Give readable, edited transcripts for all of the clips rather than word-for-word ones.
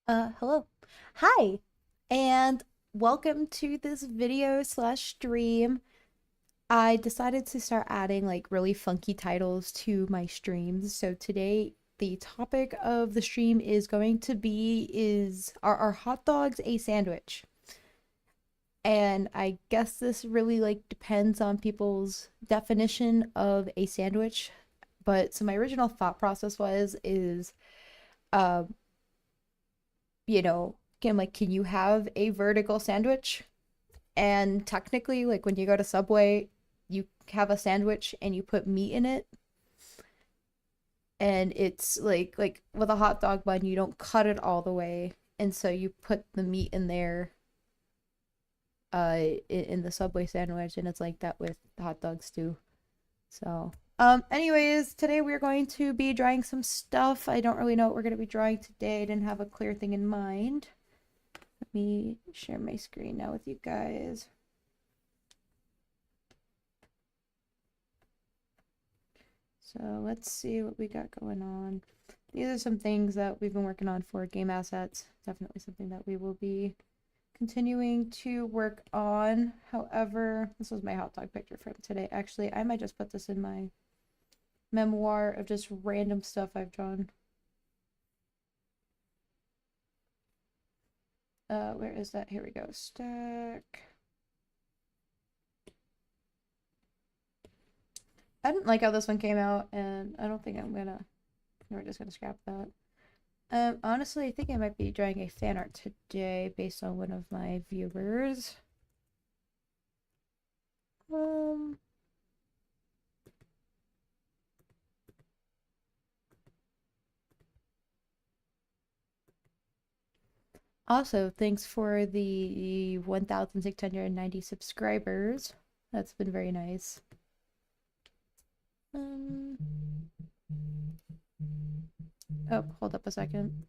Hello. Hi, and welcome to this video slash stream. I decided to start adding like really funky titles to my streams. So today the topic of the stream is going to be is are hot dogs a sandwich? And I guess this really like depends on people's definition of a sandwich. But so my original thought process uh can you have a vertical sandwich? And technically, like when you go to Subway, you have a sandwich and you put meat in it. And it's like with a hot dog bun, you don't cut it all the way. And so you put the meat in there in the Subway sandwich, and it's like that with hot dogs too. So anyways, today we're going to be drawing some stuff. I don't really know what we're going to be drawing today. I didn't have a clear thing in mind. Let me share my screen now with you guys. So let's see what we got going on. These are some things that we've been working on for game assets. Definitely something that we will be continuing to work on. However, this was my hot dog picture from today. Actually, I might just put this in my memoir of just random stuff I've drawn. Where is that? Here we go. Stack. I didn't like how this one came out, and I don't think we're just gonna scrap that. Honestly, I think I might be drawing a fan art today based on one of my viewers. Um, Also, thanks for the 1,690 subscribers. That's been very nice. Um, oh, hold up a second.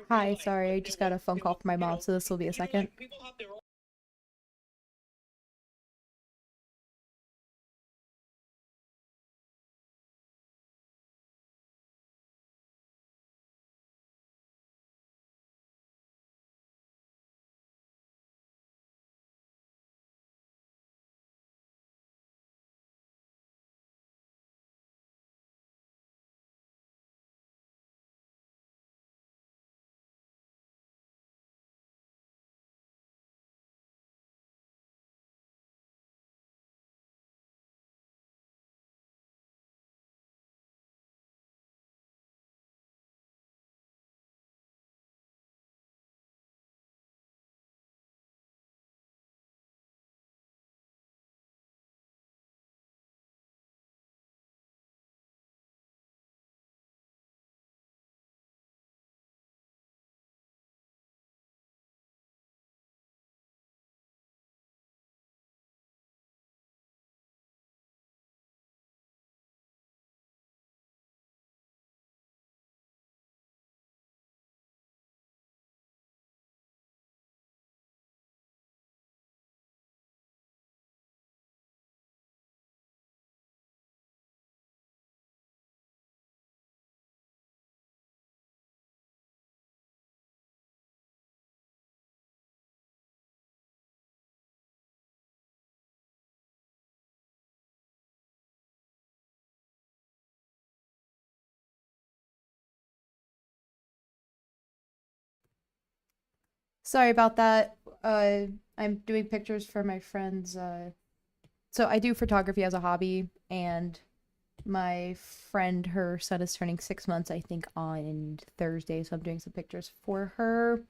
Hi, sorry, I just got a phone call from my mom, so this will be a second. Sorry about that. I'm doing pictures for my friends. So I do photography as a hobby, and my friend, her son is turning 6 months, I think, on Thursday. So I'm doing some pictures for her.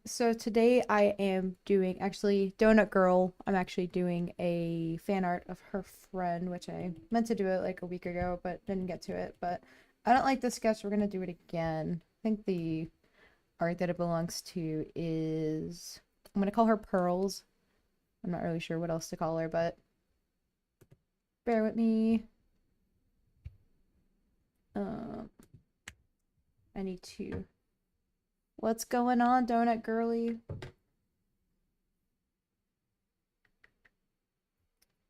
So today I am doing actually Donut Girl. I'm actually doing a fan art of her friend, which I meant to do it like a week ago, but didn't get to it. But I don't like the sketch. We're gonna do it again. I think the art that it belongs to is I'm gonna call her Pearls. I'm not really sure what else to call her, but bear with me. Um, I need to. What's going on, Donut Girly?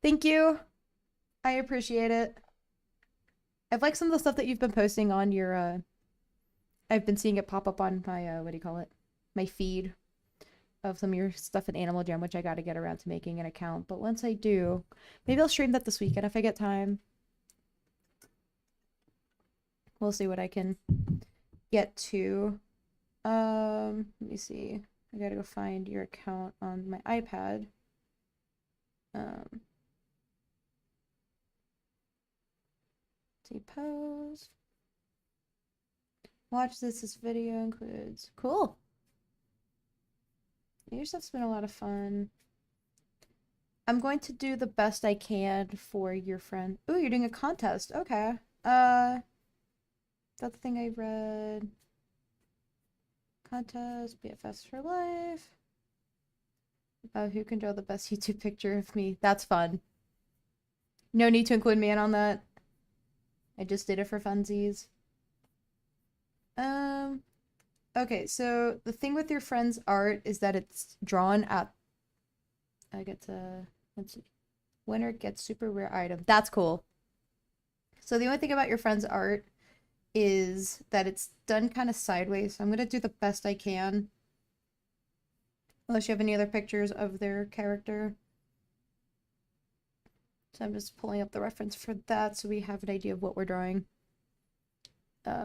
Thank you. I appreciate it. I've liked some of the stuff that you've been posting on your I've been seeing it pop up on my what do you call it? My feed of some of your stuff in Animal Jam, which I got to get around to making an account. But once I do, maybe I'll stream that this weekend if I get time. We'll see what I can get to. Let me see. I gotta go find your account on my iPad. Um, see pose. Watch this video includes. Cool. Your stuff's been a lot of fun. I'm going to do the best I can for your friend. Ooh, you're doing a contest. Okay. That's the thing I read. Contest, BFFs for life. About who can draw the best YouTube picture of me. That's fun. No need to include me in on that. I just did it for funsies. Okay, so the thing with your friend's art is that it's drawn at I get to let's see. Winner gets super rare item. That's cool. So the only thing about your friend's art is that it's done kind of sideways. So I'm gonna do the best I can. Unless you have any other pictures of their character. So I'm just pulling up the reference for that so we have an idea of what we're drawing.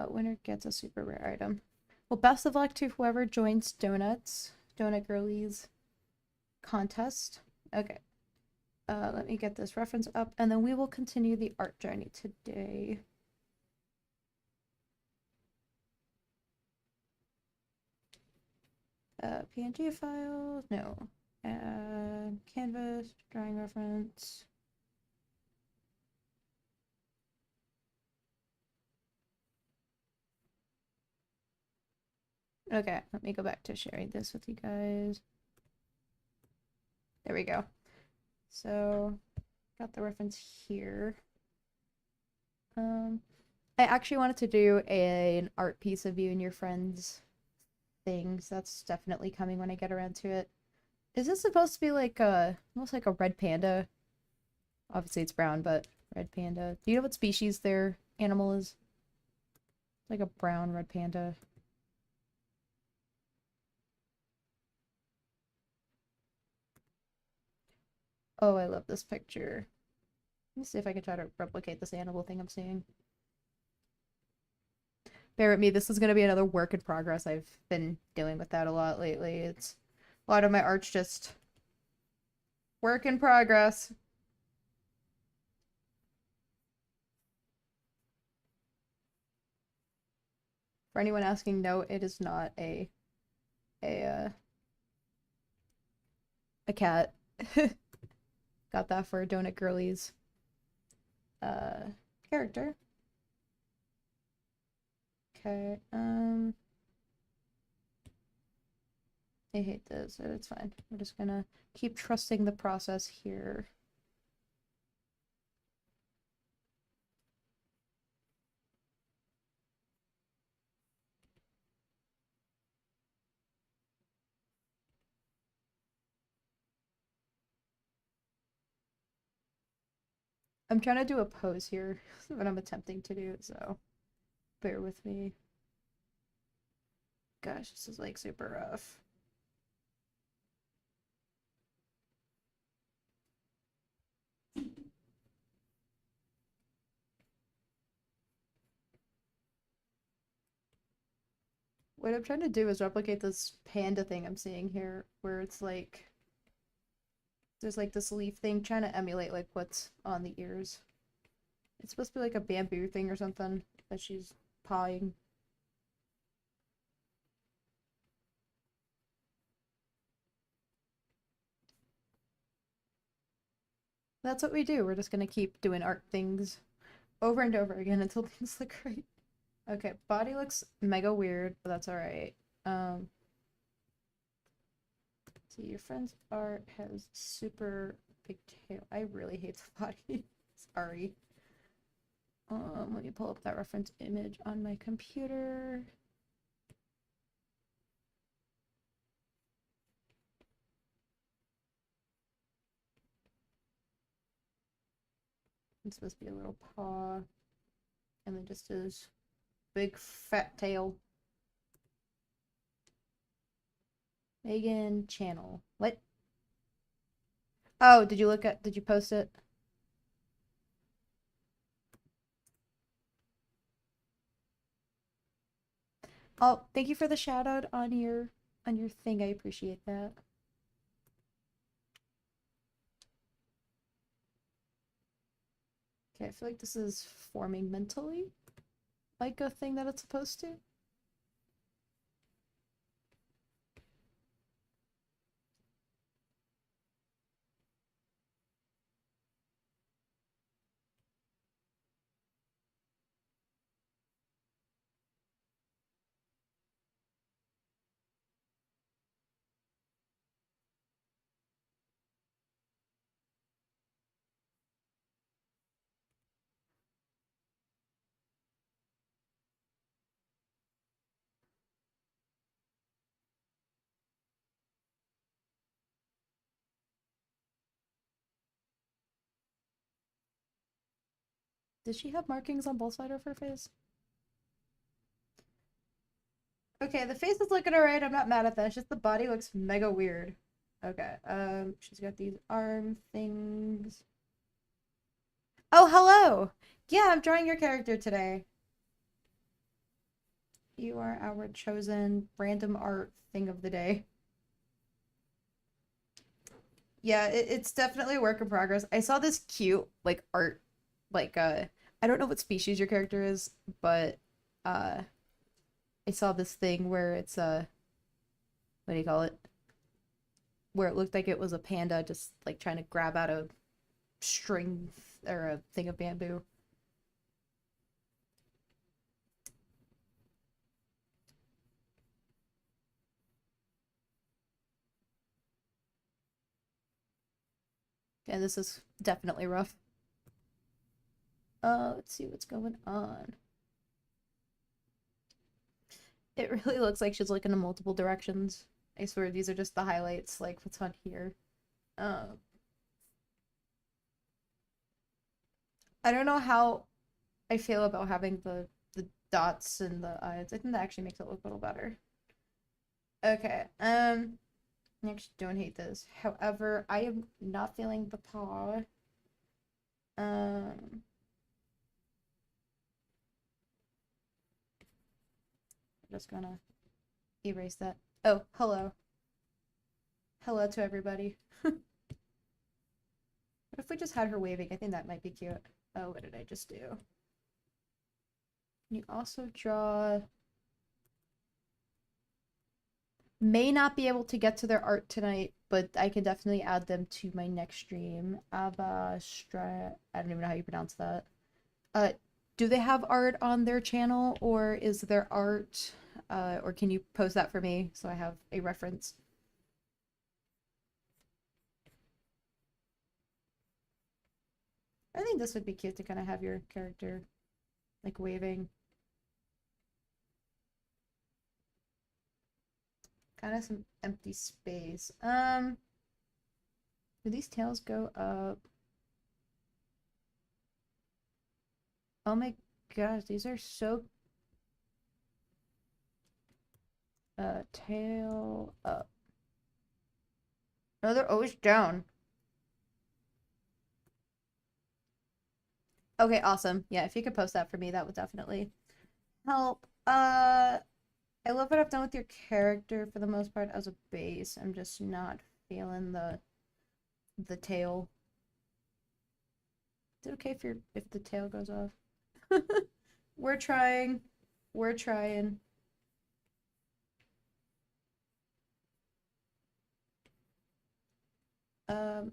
Winner gets a super rare item. Well, best of luck to whoever joins Donut Girlies contest. Okay. Let me get this reference up, and then we will continue the art journey today. PNG file, no. Canvas, drawing reference. Okay, let me go back to sharing this with you guys. There we go. So, got the reference here. I actually wanted to do an art piece of you and your friends things. That's definitely coming when I get around to it. Is this supposed to be like a almost like a red panda? Obviously it's brown, but red panda. Do you know what species their animal is? It's like a brown red panda. Oh, I love this picture. Let me see if I can try to replicate this animal thing I'm seeing. Bear with me, this is going to be another work in progress. I've been dealing with that a lot lately. It's a lot of my art's just work in progress. For anyone asking, no, it is not a a cat. Got that for Donut Girlie's character. Okay, I hate this, but it's fine. We're just gonna keep trusting the process here. I'm trying to do a pose here, what I'm attempting to do, so bear with me. Gosh, this is like super rough. What I'm trying to do is replicate this panda thing I'm seeing here, where it's like there's like this leaf thing trying to emulate like what's on the ears. It's supposed to be like a bamboo thing or something that she's pawing. That's what we do. We're just gonna keep doing art things over and over again until things look right. Okay, body looks mega weird, but that's alright. Um, see, your friend's art has super big tail. I really hate the body. Sorry. Let me pull up that reference image on my computer. It's supposed to be a little paw, and then just his big fat tail. Megan channel. What? Oh, did you post it? Oh, thank you for the shout out on your thing. I appreciate that. Okay, I feel like this is forming mentally like a thing that it's supposed to. Does she have markings on both sides of her face? Okay, the face is looking alright. I'm not mad at that. It's just the body looks mega weird. Okay, she's got these arm things. Oh, hello! Yeah, I'm drawing your character today. You are our chosen random art thing of the day. Yeah, it's definitely a work in progress. I saw this cute, like, art, like, I don't know what species your character is, but, uh, I saw this thing where it's, what do you call it? Where it looked like it was a panda just, like, trying to grab out a string or a thing of bamboo. Yeah, this is definitely rough. Let's see what's going on. It really looks like she's looking in multiple directions. I swear these are just the highlights, like what's on here. Um, I don't know how I feel about having the dots and the eyes. I think that actually makes it look a little better. Okay, I actually don't hate this. However, I am not feeling the paw. Um, I'm just gonna erase that. Oh, hello. Hello to everybody. What if we just had her waving? I think that might be cute. Oh, what did I just do? You also draw. May not be able to get to their art tonight, but I can definitely add them to my next stream. Abastra. I don't even know how you pronounce that. Uh, do they have art on their channel, or is there art? Or can you post that for me so I have a reference? I think this would be cute to kind of have your character like waving. Kind of some empty space. Do these tails go up? Oh my gosh, these are so tail up. No, they're always down. Okay, awesome. Yeah, if you could post that for me, that would definitely help. I love what I've done with your character for the most part as a base. I'm just not feeling the tail. Is it okay if the tail goes off? We're trying. We're trying.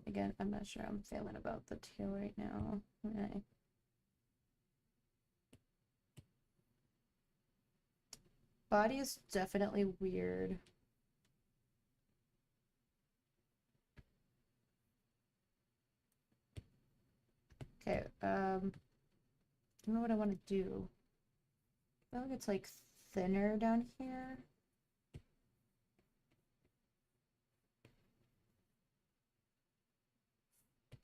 Again, I'm not sure I'm feeling about the tail right now. Okay. Body is definitely weird. Okay, I don't know what I want to do. I feel like it's like thinner down here.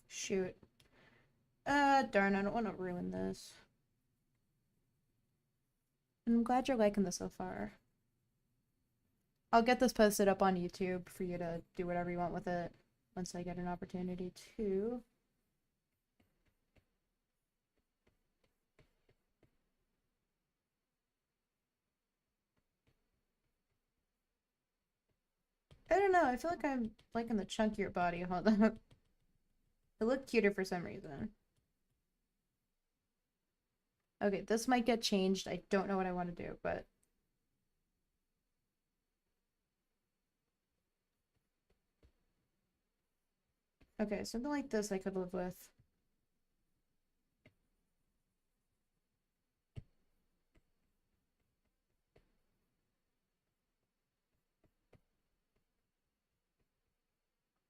Shoot. Darn, I don't want to ruin this. I'm glad you're liking this so far. I'll get this posted up on YouTube for you to do whatever you want with it once I get an opportunity to. I don't know, I feel like I'm liking the chunkier body. Hold on. It looked cuter for some reason. Okay, this might get changed. I don't know what I want to do, but okay, something like this I could live with.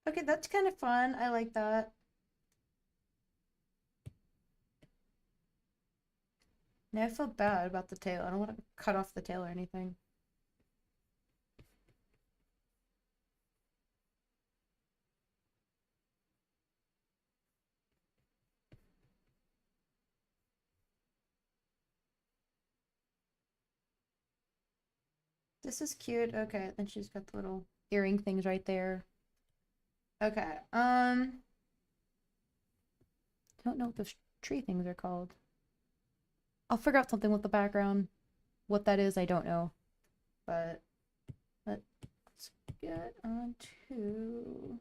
Okay, that's kind of fun. I like that. Now I feel bad about the tail. I don't want to cut off the tail or anything. This is cute. Okay, then she's got the little earring things right there. Okay, don't know what those tree things are called. I'll figure out something with the background. What that is, I don't know. But let's get on to...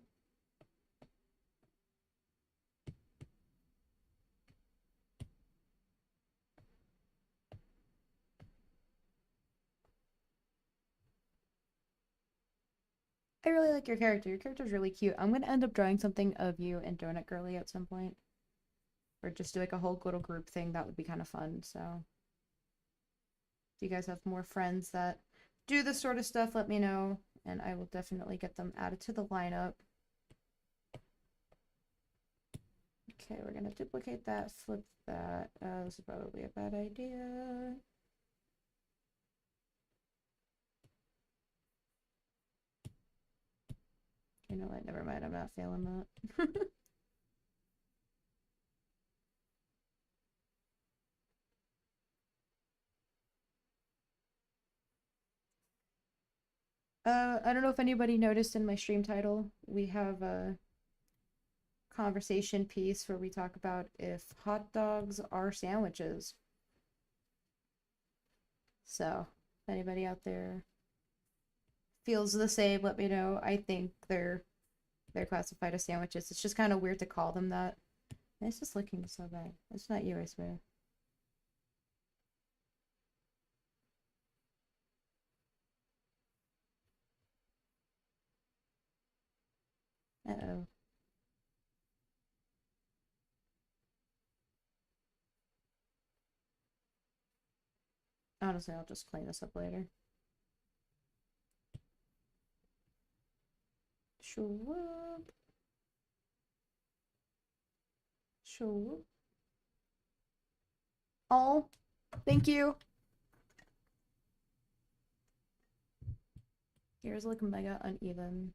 I really like your character. Your character's really cute. I'm gonna end up drawing something of you and Donut Girly at some point. Or just do like a whole little group thing. That would be kind of fun, so... If you guys have more friends that do this sort of stuff, let me know, and I will definitely get them added to the lineup. Okay, we're gonna duplicate that, flip that. This is probably a bad idea. You know what? Never mind. I'm not feeling that. I don't know if anybody noticed in my stream title, we have a conversation piece where we talk about if hot dogs are sandwiches. So, if anybody out there feels the same, let me know. I think they're classified as sandwiches. It's just kind of weird to call them that. It's just looking so bad. It's not you, I swear. Uh-oh. Honestly, I'll just clean this up later. Swoop. Swoop. Oh, thank you. Yours look mega uneven.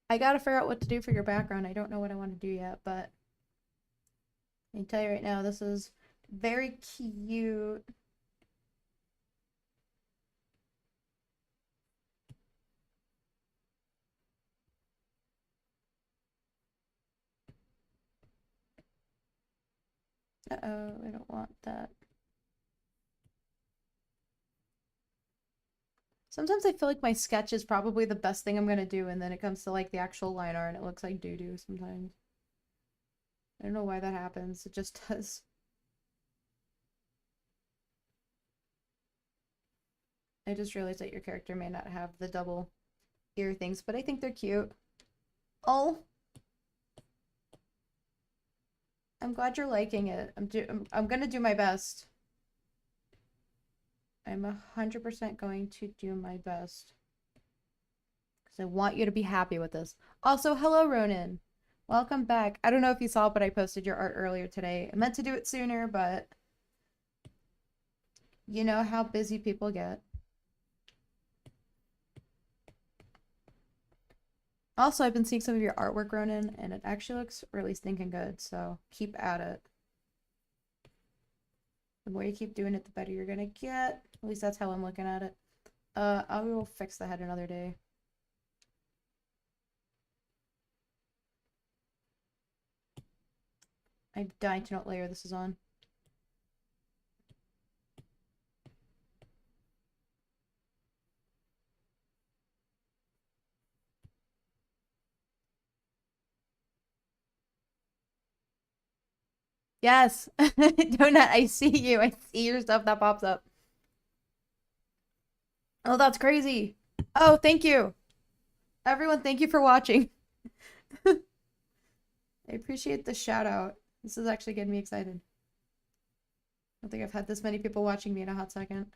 I gotta figure out what to do for your background. I don't know what I want to do yet, but I can tell you right now, this is very cute. Uh-oh, I don't want that. Sometimes I feel like my sketch is probably the best thing I'm gonna do, and then it comes to like the actual line art and it looks like doo-doo sometimes. I don't know why that happens. It just does. I just realized that your character may not have the double ear things, but I think they're cute. Oh, I'm glad you're liking it. I'm gonna do my best. I'm 100% going to do my best because I want you to be happy with this. Also, hello, Ronan. Welcome back. I don't know if you saw, but I posted your art earlier today. I meant to do it sooner, but you know how busy people get. Also, I've been seeing some of your artwork, Ronan, and it actually looks really stinking good, so keep at it. The more you keep doing it, the better you're gonna get. At least that's how I'm looking at it. I will fix the head another day. I'm dying to know what layer this is on. Yes! Donut, I see you. I see your stuff that pops up. Oh, that's crazy. Oh, thank you. Everyone, thank you for watching. I appreciate the shout out. This is actually getting me excited. I don't think I've had this many people watching me in a hot second.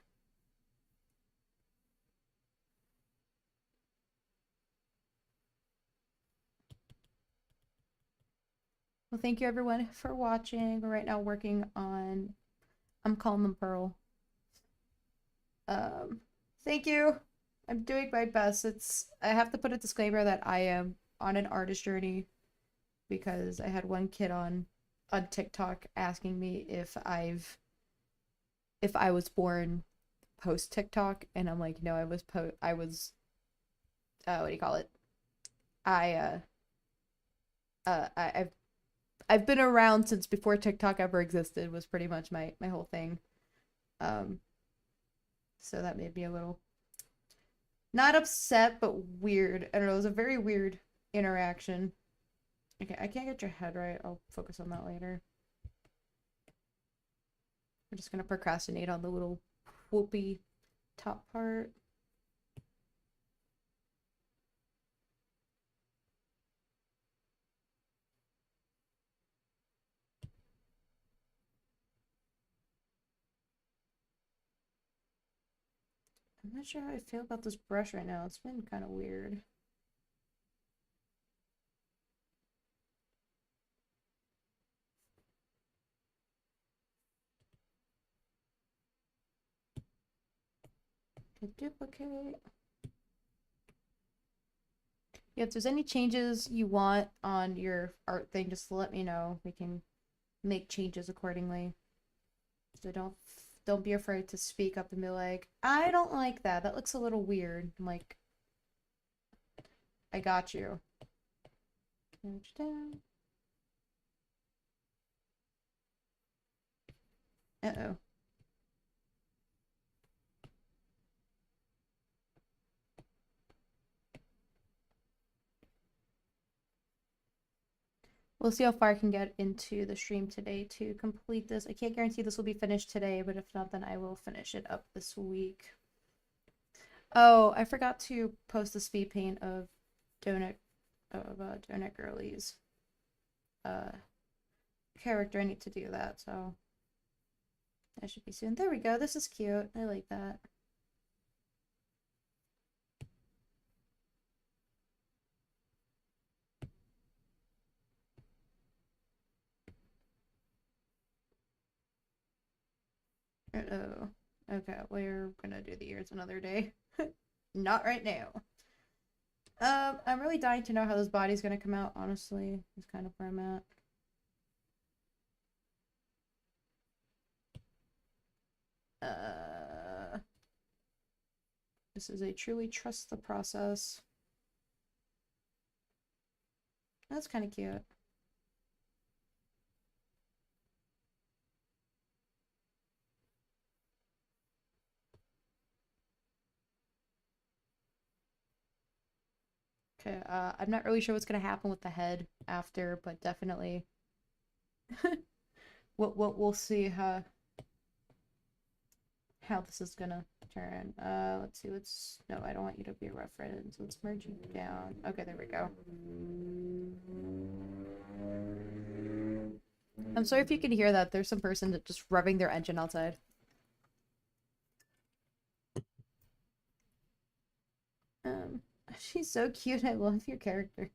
Well, thank you everyone for watching. We're right now working on, I'm calling them Pearl. Um, Thank you. I'm doing my best. I have to put a disclaimer that I am on an artist journey because I had one kid on TikTok asking me if I was born post TikTok, and I'm like, no, I was what do you call it? I I've been around since before TikTok ever existed was pretty much my whole thing. Um so that made me a little not upset but weird. I don't know, it was a very weird interaction. Okay, I can't get your head right. I'll focus on that later. We're just gonna procrastinate on the little whoopee top part. I'm not sure how I feel about this brush right now. It's been kind of weird. To duplicate. Yeah, if there's any changes you want on your art thing, just let me know. We can make changes accordingly. So don't be afraid to speak up and be like, I don't like that. That looks a little weird. I'm like, I got you. Down. Uh-oh. We'll see how far I can get into the stream today to complete this. I can't guarantee this will be finished today, but if not, then I will finish it up this week. Oh, I forgot to post the speed paint of Donut Girlie's uh character. I need to do that, so that should be soon. There we go. This is cute. I like that. Uh-oh. Okay, we're gonna do the ears another day. Not right now. I'm really dying to know how this body's gonna come out, honestly. That's kind of where I'm at. Uh, this is a truly trust the process. That's kind of cute. Okay, I'm not really sure what's gonna happen with the head after, but definitely we'll see how this is gonna turn. Let's see, no, I don't want you to be a reference. Let's merge you down. Okay, there we go. I'm sorry if you can hear that. There's some person that just revving their engine outside. Um, she's so cute. I love your character.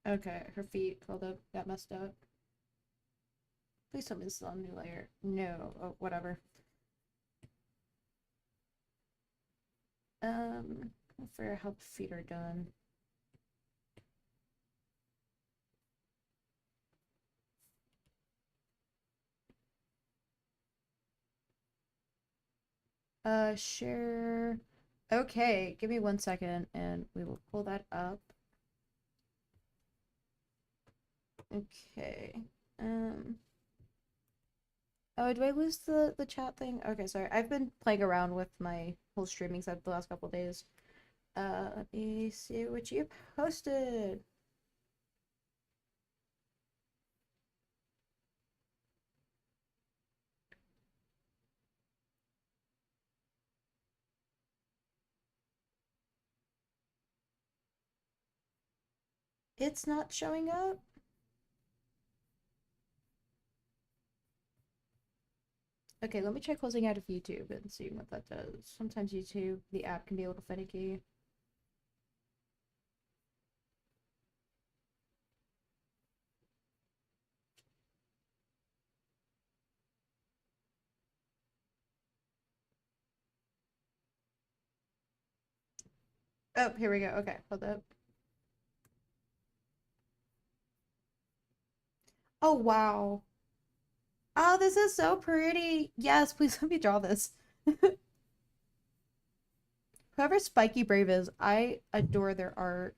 Okay, her feet hold up, got messed up. Please tell me this is on a new layer. No, oh, whatever. I'll figure out how the feet are done. Share. Okay, give me 1 second and we will pull that up. Okay. Oh, do I lose the chat thing? Okay, sorry. I've been playing around with my whole streaming set the last couple days. Let me see what you posted. It's not showing up. Okay, let me try closing out of YouTube and seeing what that does. Sometimes YouTube, the app can be a little finicky. Oh, here we go. Okay, hold up. Oh, wow. Oh, this is so pretty. Yes, please let me draw this. Whoever Spiky Brave is, I adore their art.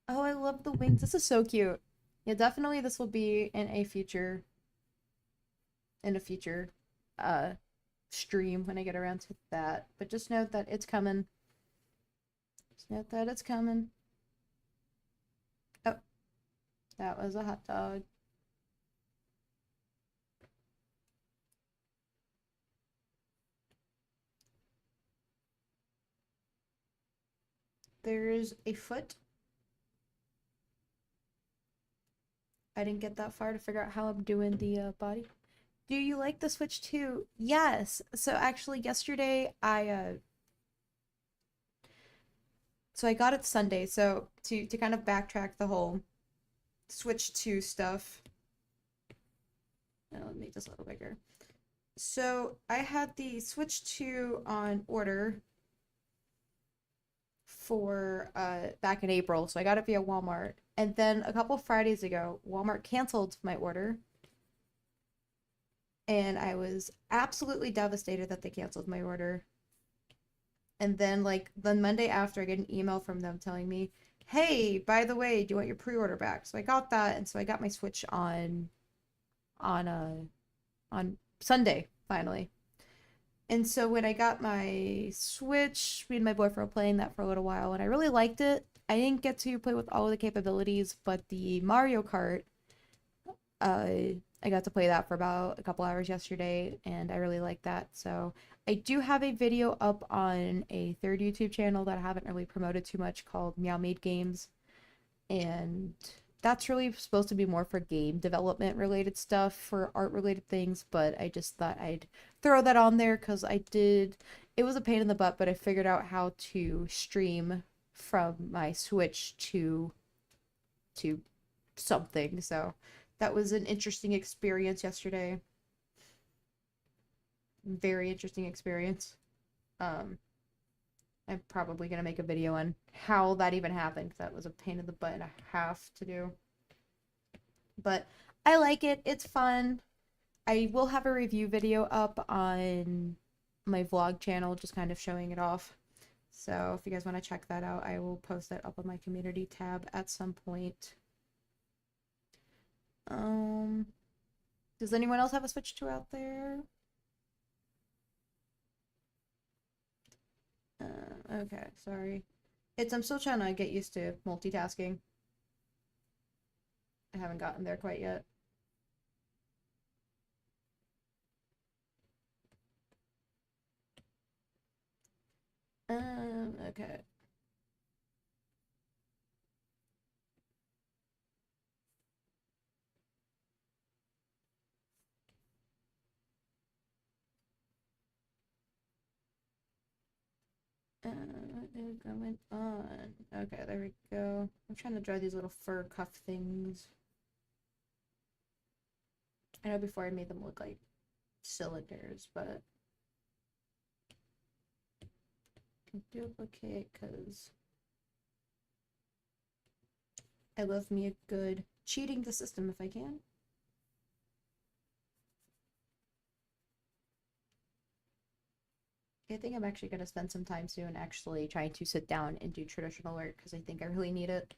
Oh, I love the wings. This is so cute. Yeah, definitely this will be in a future uh stream when I get around to that. But just note that it's coming. Just note that it's coming. Oh, that was a hot dog. There's a foot. I didn't get that far to figure out how I'm doing the body. Do you like the Switch too? Yes. So actually yesterday I got it Sunday. So to kind of backtrack the whole Switch 2 stuff. Let me make this a little bigger. So I had the Switch 2 on order for back in April. So I got it via Walmart. And then a couple Fridays ago, Walmart canceled my order. And I was absolutely devastated that they canceled my order. And then like the Monday after, I get an email from them telling me, "Hey, by the way, do you want your pre-order back?" So I got that, and so I got my Switch on uh on Sunday finally. And so when I got my Switch, me and my boyfriend were playing that for a little while, and I really liked it. I didn't get to play with all of the capabilities, but the Mario Kart, I got to play that for about a couple hours yesterday, and I really like that. So I do have a video up on a third YouTube channel that I haven't really promoted too much called Meow Made Games, and that's really supposed to be more for game development related stuff, for art related things, but I just thought I'd throw that on there because it was a pain in the butt, but I figured out how to stream from my Switch to something. So that was an interesting experience yesterday. Very interesting experience. Um, I'm probably gonna make a video on how that even happened, 'cause that was a pain in the butt and a half to do. But I like it. It's fun. I will have a review video up on my vlog channel, just kind of showing it off. So if you guys want to check that out, I will post that up on my community tab at some point. Um, does anyone else have a Switch 2 out there? Okay, sorry. I'm still trying to get used to multitasking. I haven't gotten there quite yet. Okay. What is going on? Okay, there we go. I'm trying to draw these little fur cuff things. I know before I made them look like cylinders, but I can duplicate because I love me a good cheating the system if I can. I think I'm actually going to spend some time soon actually trying to sit down and do traditional work because I think I really need it.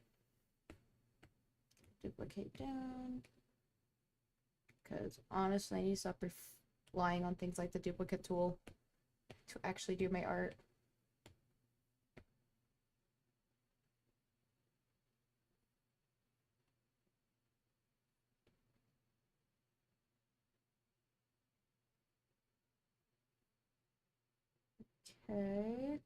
Duplicate down. Because honestly, I need to stop relying on things like the duplicate tool to actually do my art. Okay.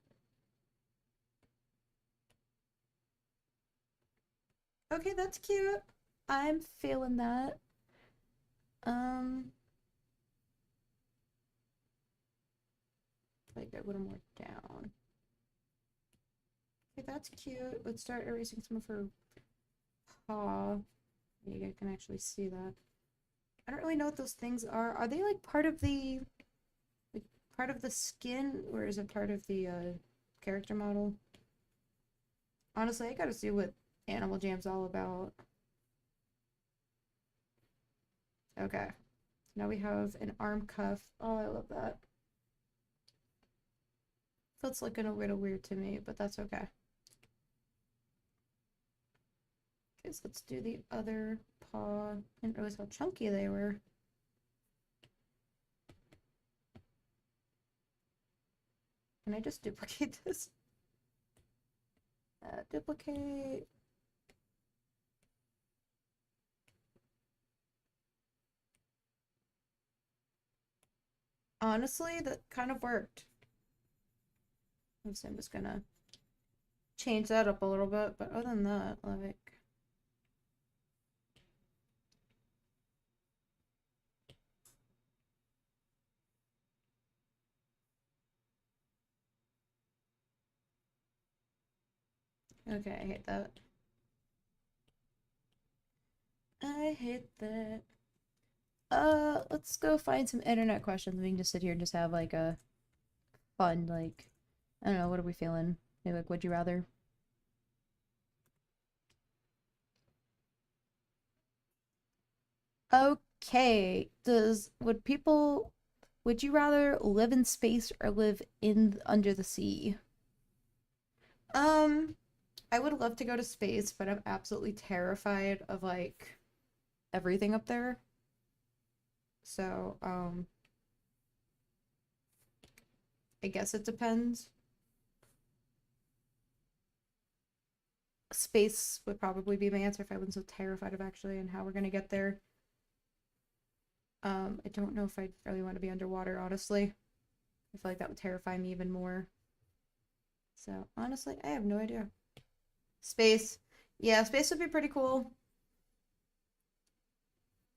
Okay, that's cute. I'm feeling that. Um, like a little more down. Okay, that's cute. Let's start erasing some of her paw. You guys can actually see that. I don't really know what those things are. Are they like part of the skin, or is it part of the character model? Honestly, I gotta see what Animal Jam's all about. Okay. Now we have an arm cuff. Oh, I love that. That's looking a little weird to me, but that's okay. Okay, so let's do the other paw. I didn't realize how chunky they were. Can I just duplicate this? Duplicate. Honestly, that kind of worked. So I'm just gonna change that up a little bit, but other than that, like... Okay, I hate that. I hate that. Let's go find some internet questions. We can just sit here and just have like a fun, like, I don't know, what are we feeling? Maybe like, would you rather? Okay, would you rather live in space or live under the sea? Um, I would love to go to space, but I'm absolutely terrified of like everything up there. So, I guess it depends. Space would probably be my answer if I wasn't so terrified of actually and how we're gonna get there. I don't know if I really want to be underwater, honestly. I feel like that would terrify me even more. So, honestly, I have no idea. Space. Yeah, space would be pretty cool.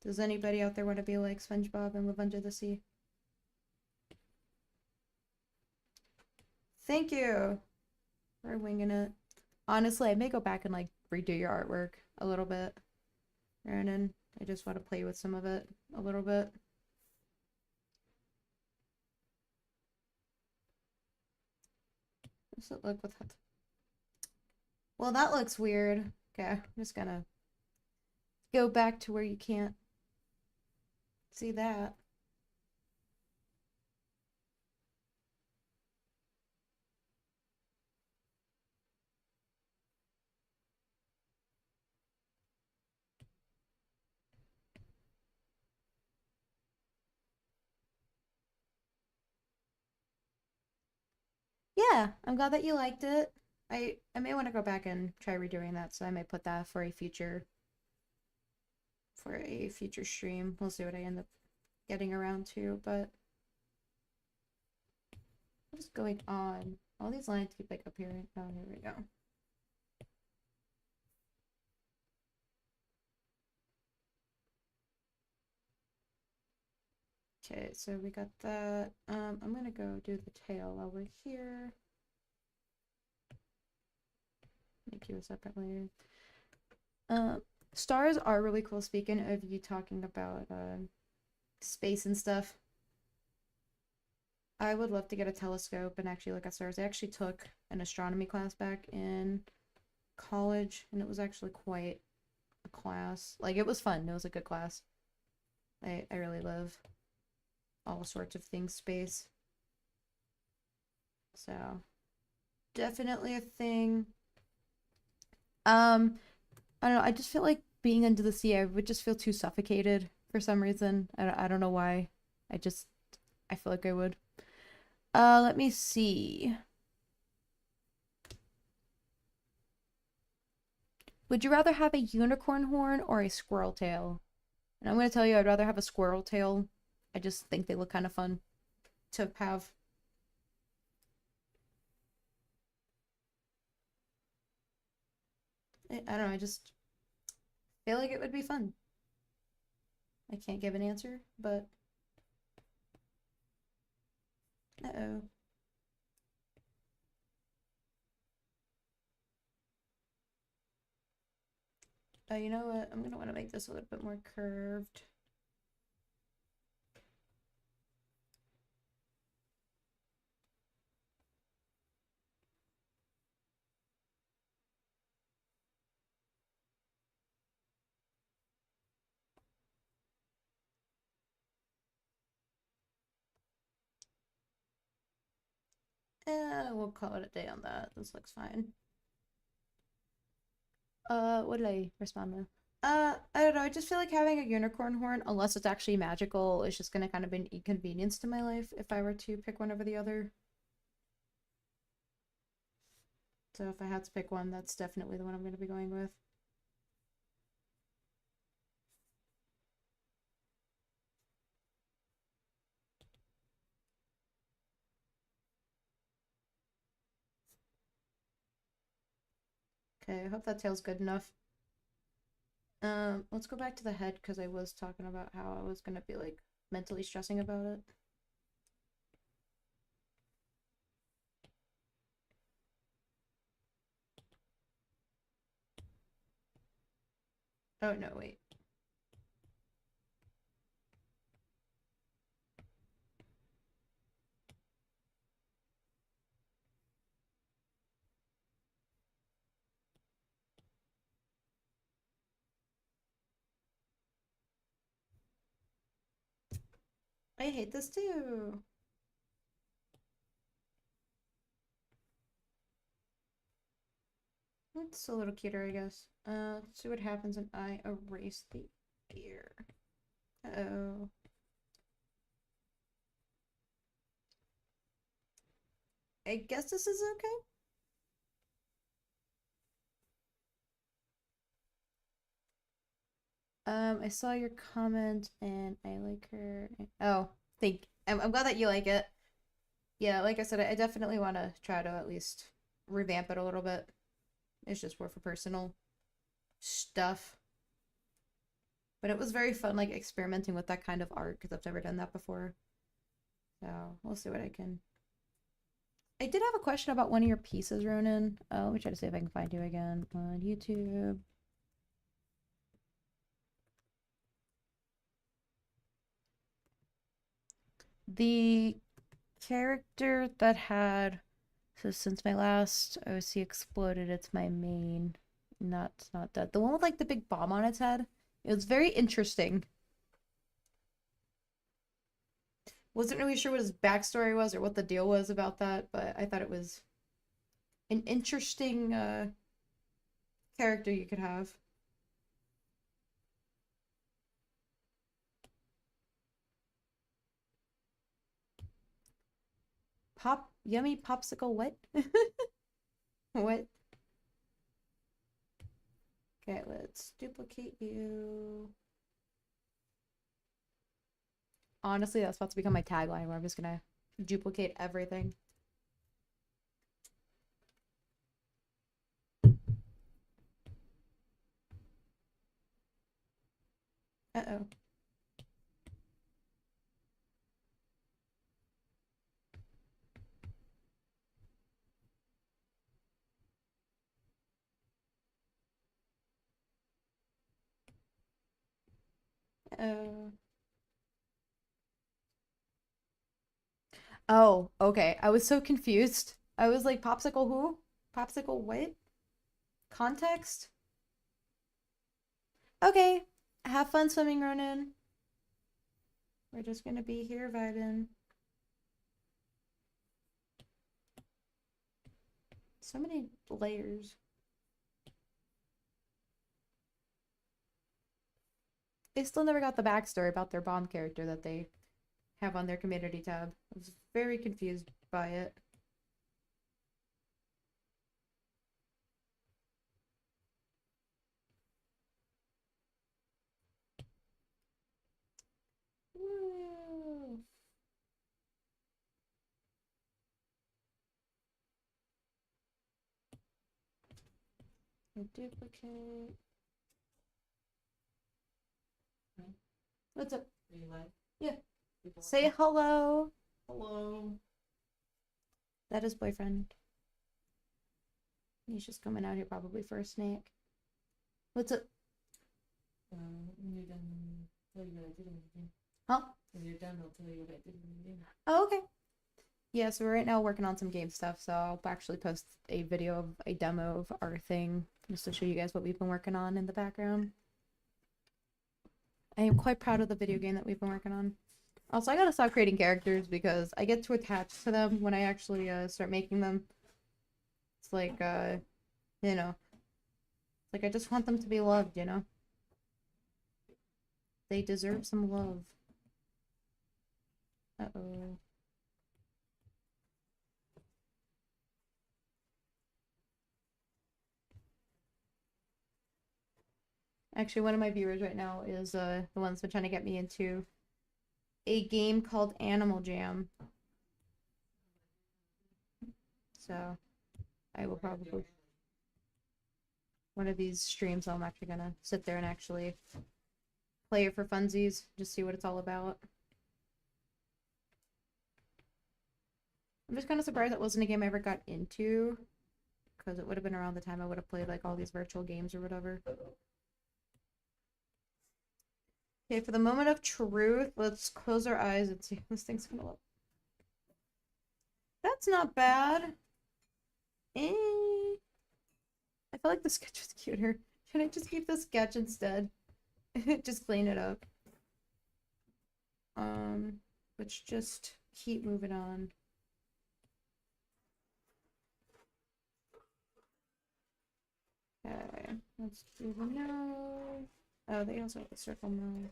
Does anybody out there want to be like SpongeBob and live under the sea? Thank you for winging it. Honestly, I may go back and like redo your artwork a little bit, Brandon. I just want to play with some of it a little bit. Does it look with that? Well, that looks weird. Okay, I'm just gonna go back to where you can't see that. Yeah, I'm glad that you liked it. I may want to go back and try redoing that, so I may put that for a future stream. We'll see what I end up getting around to, but what's going on? All these lines keep like appearing. Oh, here we go. Okay, so we got that. I'm gonna go do the tail while we're here. Make you a separate layer. Um, Stars are really cool. Speaking of you talking about space and stuff, I would love to get a telescope and actually look at stars. I actually took an astronomy class back in college, and it was actually quite a class. Like, it was fun. It was a good class. I really love all sorts of things space. So, definitely a thing. Um, I don't know. I just feel like being under the sea, I would just feel too suffocated for some reason. I don't know why. I just, I feel like I would. Let me see. Would you rather have a unicorn horn or a squirrel tail? And I'm going to tell you, I'd rather have a squirrel tail. I just think they look kind of fun to have. I don't know, I just feel like it would be fun. I can't give an answer, but uh-oh. You know what? I'm going to want to make this a little bit more curved. We'll call it a day on that. This looks fine. What did I respond with? I don't know. I just feel like having a unicorn horn, unless it's actually magical, is just gonna kind of be an inconvenience to my life if I were to pick one over the other. So if I had to pick one, that's definitely the one I'm gonna be going with. Okay, I hope that tail's good enough. Let's go back to the head because I was talking about how I was gonna be like mentally stressing about it. Oh no, wait. I hate this too. It's a little cuter, I guess. Let's see what happens when I erase the ear. Uh-oh. I guess this is okay. I saw your comment and I like her. Oh, I'm glad that you like it. Yeah, like I said, I definitely want to try to at least revamp it a little bit. It's just more for personal stuff. But it was very fun, like experimenting with that kind of art because I've never done that before. So we'll see what I can. I did have a question about one of your pieces, Ronan. Let me try to see if I can find you again on YouTube. The character that had so since my last OC exploded, it's my main. Not dead. The one with like the big bomb on its head. It was very interesting. Wasn't really sure what his backstory was or what the deal was about that, but I thought it was an interesting character you could have. Pop Yummy popsicle what? What? Okay, let's duplicate you. Honestly, that's about to become my tagline where I'm just gonna duplicate everything. Uh-oh. Uh-oh. Oh, okay. I was so confused. I was like, popsicle who? Popsicle what? Context? Okay. Have fun swimming, Ronan. We're just gonna be here vibing. So many layers. They still never got the backstory about their bomb character that they have on their community tab. I was very confused by it. Woo! Duplicate. What's up? Are you live? Yeah. Say hello. Hello. That is boyfriend. He's just coming out here probably for a snack. What's up? When you're done, tell you what I did in the game. Huh? When you're done, I'll tell you what I did in the game. Oh, okay. Yeah, so we're right now working on some game stuff, so I'll actually post a video of a demo of our thing, just to show you guys what we've been working on in the background. I am quite proud of the video game that we've been working on. Also, I gotta stop creating characters because I get too attached to them when I actually start making them. It's like, you know, like I just want them to be loved, you know? They deserve some love. Uh-oh. Actually, one of my viewers right now is the one that's been trying to get me into a game called Animal Jam. So I will probably one of these streams I'm actually gonna sit there and actually play it for funsies, just see what it's all about. I'm just kind of surprised that wasn't a game I ever got into, because it would have been around the time I would have played like all these virtual games or whatever. Okay, for the moment of truth, let's close our eyes and see if this thing's gonna look. That's not bad. Eh. I feel like the sketch was cuter. Can I just keep the sketch instead? Just clean it up. Let's just keep moving on. Okay, let's do the nose. Oh, they also have the circle nose.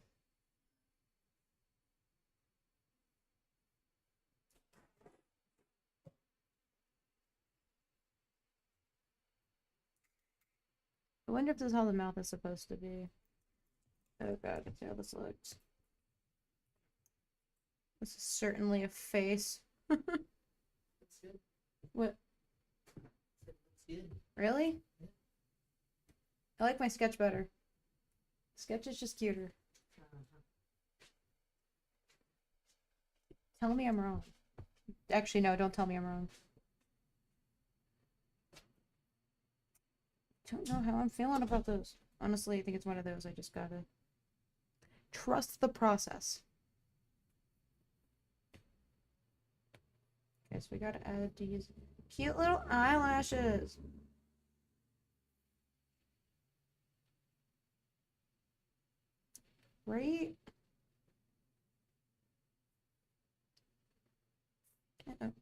I wonder if this is how the mouth is supposed to be. Oh god, let's see how this looks. This is certainly a face. That's good. What? That's good. Really? Yeah. I like my sketch better. Sketch is just cuter. Tell me I'm wrong. Actually, no, don't tell me I'm wrong. Don't know how I'm feeling about those. Honestly, I think it's one of those I just gotta trust the process. Okay, so we gotta add these cute little eyelashes. Right? Uh-oh.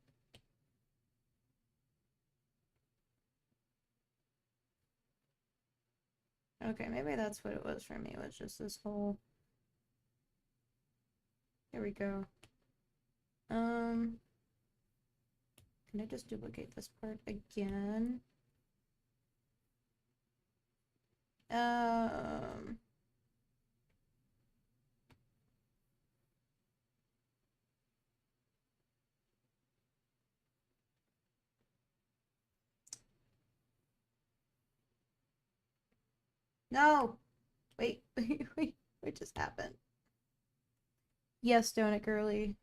Okay, maybe that's what it was for me. It was just this whole. Here we go. Can I just duplicate this part again? Um, no. Wait, wait, what just happened? Yes, Donut Girly.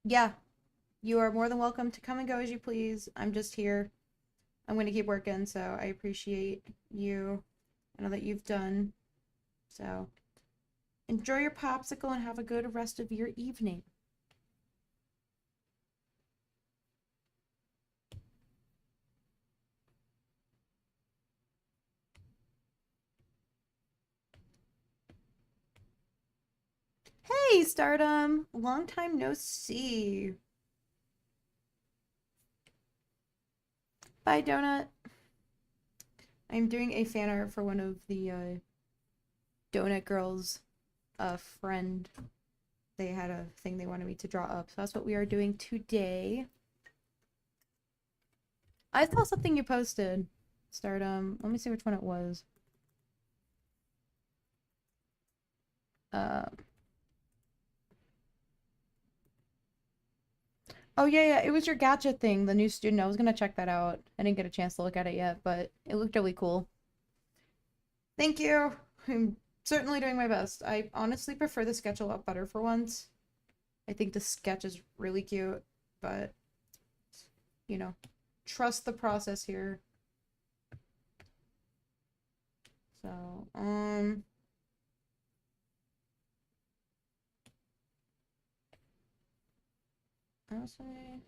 Yeah, you are more than welcome to come and go as you please. I'm just here. I'm going to keep working, so I appreciate you and all that you've done. So enjoy your popsicle and have a good rest of your evening. Hey, Stardom! Long time no see. Bye, Donut. I'm doing a fan art for one of the Donut Girls' friend. They had a thing they wanted me to draw up, so that's what we are doing today. I saw something you posted, Stardom. Let me see which one it was. Uh, oh yeah, it was your gadget thing, the new student. I was gonna check that out. I didn't get a chance to look at it yet, but it looked really cool. Thank you. I'm certainly doing my best. I honestly prefer the sketch a lot better for once. I think the sketch is really cute, but you know, trust the process here. So, honestly,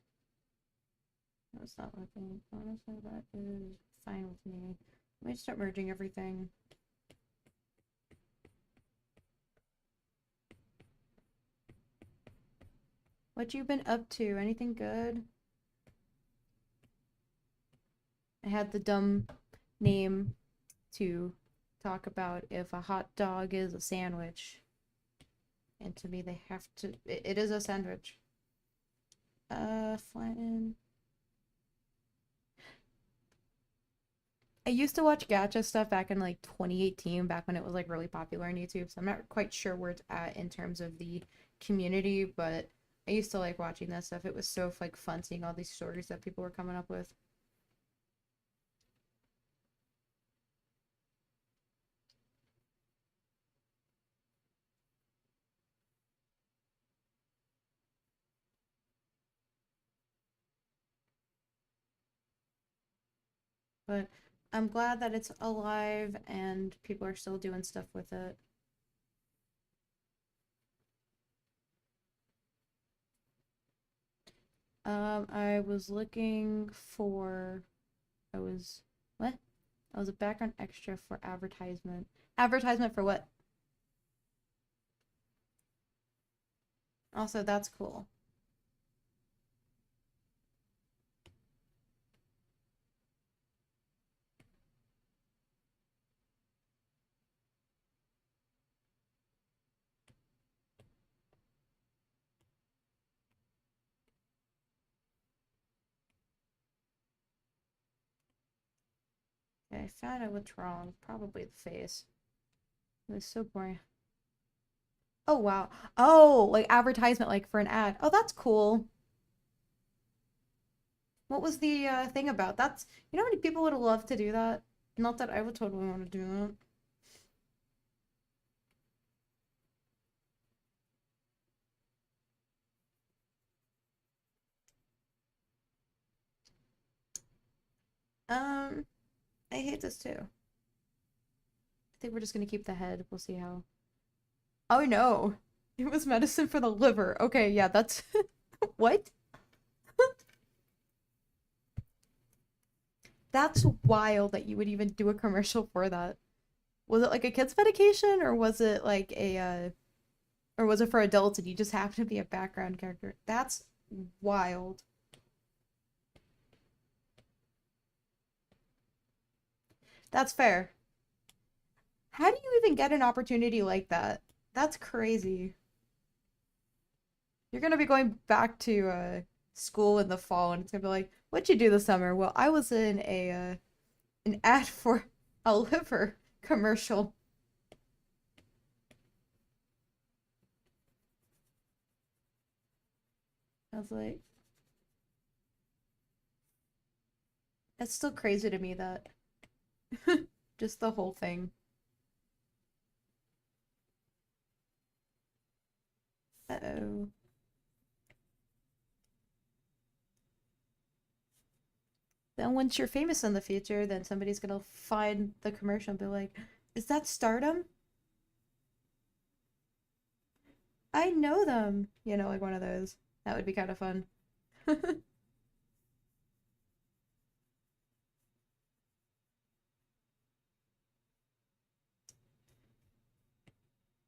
that's not working. Honestly, that is fine with me. Let me start merging everything. What you been up to? Anything good? I had the dumb name to talk about if a hot dog is a sandwich. And to me, they have to. It is a sandwich. Flatten. I used to watch gacha stuff back in like 2018, back when it was like really popular on YouTube. So I'm not quite sure where it's at in terms of the community, but I used to like watching that stuff. It was so like fun seeing all these stories that people were coming up with. But I'm glad that it's alive and people are still doing stuff with it. I was looking for. I was what? I was a background extra for advertisement. Advertisement for what? Also, that's cool. Okay, I found out what's wrong. Probably the face. It was so boring. Oh wow. Oh, like advertisement, like for an ad. Oh, that's cool. What was the thing about? That's you know how many people would love to do that? Not that I would totally want to do that. I hate this too. I think we're just gonna keep the head. We'll see how. Oh no. It was medicine for the liver. Okay, yeah, that's what? That's wild that you would even do a commercial for that. Was it like a kid's medication or was it like a or was it for adults and you just happen to be a background character? That's wild. That's fair. How do you even get an opportunity like that? That's crazy. You're gonna be going back to school in the fall, and it's gonna be like, "What'd you do this summer?" Well, I was in a an ad for a liver commercial. I was like, that's still crazy to me that just the whole thing. Uh-oh. Then once you're famous in the future, then somebody's gonna find the commercial and be like, "Is that Stardom? I know them." You know, like one of those. That would be kind of fun.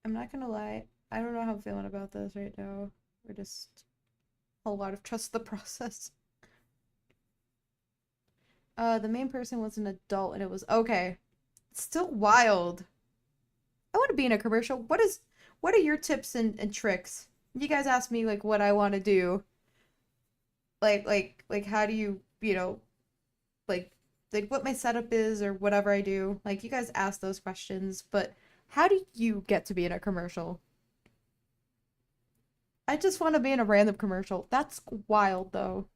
I'm not gonna lie. I don't know how I'm feeling about this right now. We're just a lot of trust the process. The main person was an adult and it was okay. It's still wild. I want to be in a commercial. What are your tips and tricks? You guys ask me like what I want to do. Like how do you, like like what my setup is or whatever I do. Like you guys ask those questions, but how do you get to be in a commercial? I just want to be in a random commercial. That's wild though.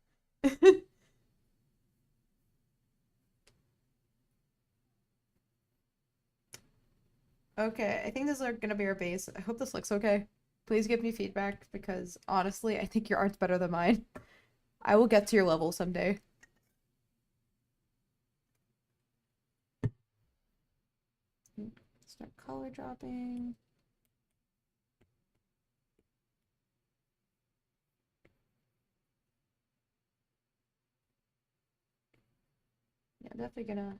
Okay, I think this is gonna be our base. I hope this looks okay. Please give me feedback because honestly, I think your art's better than mine. I will get to your level someday. Start color dropping. Yeah, I'm definitely gonna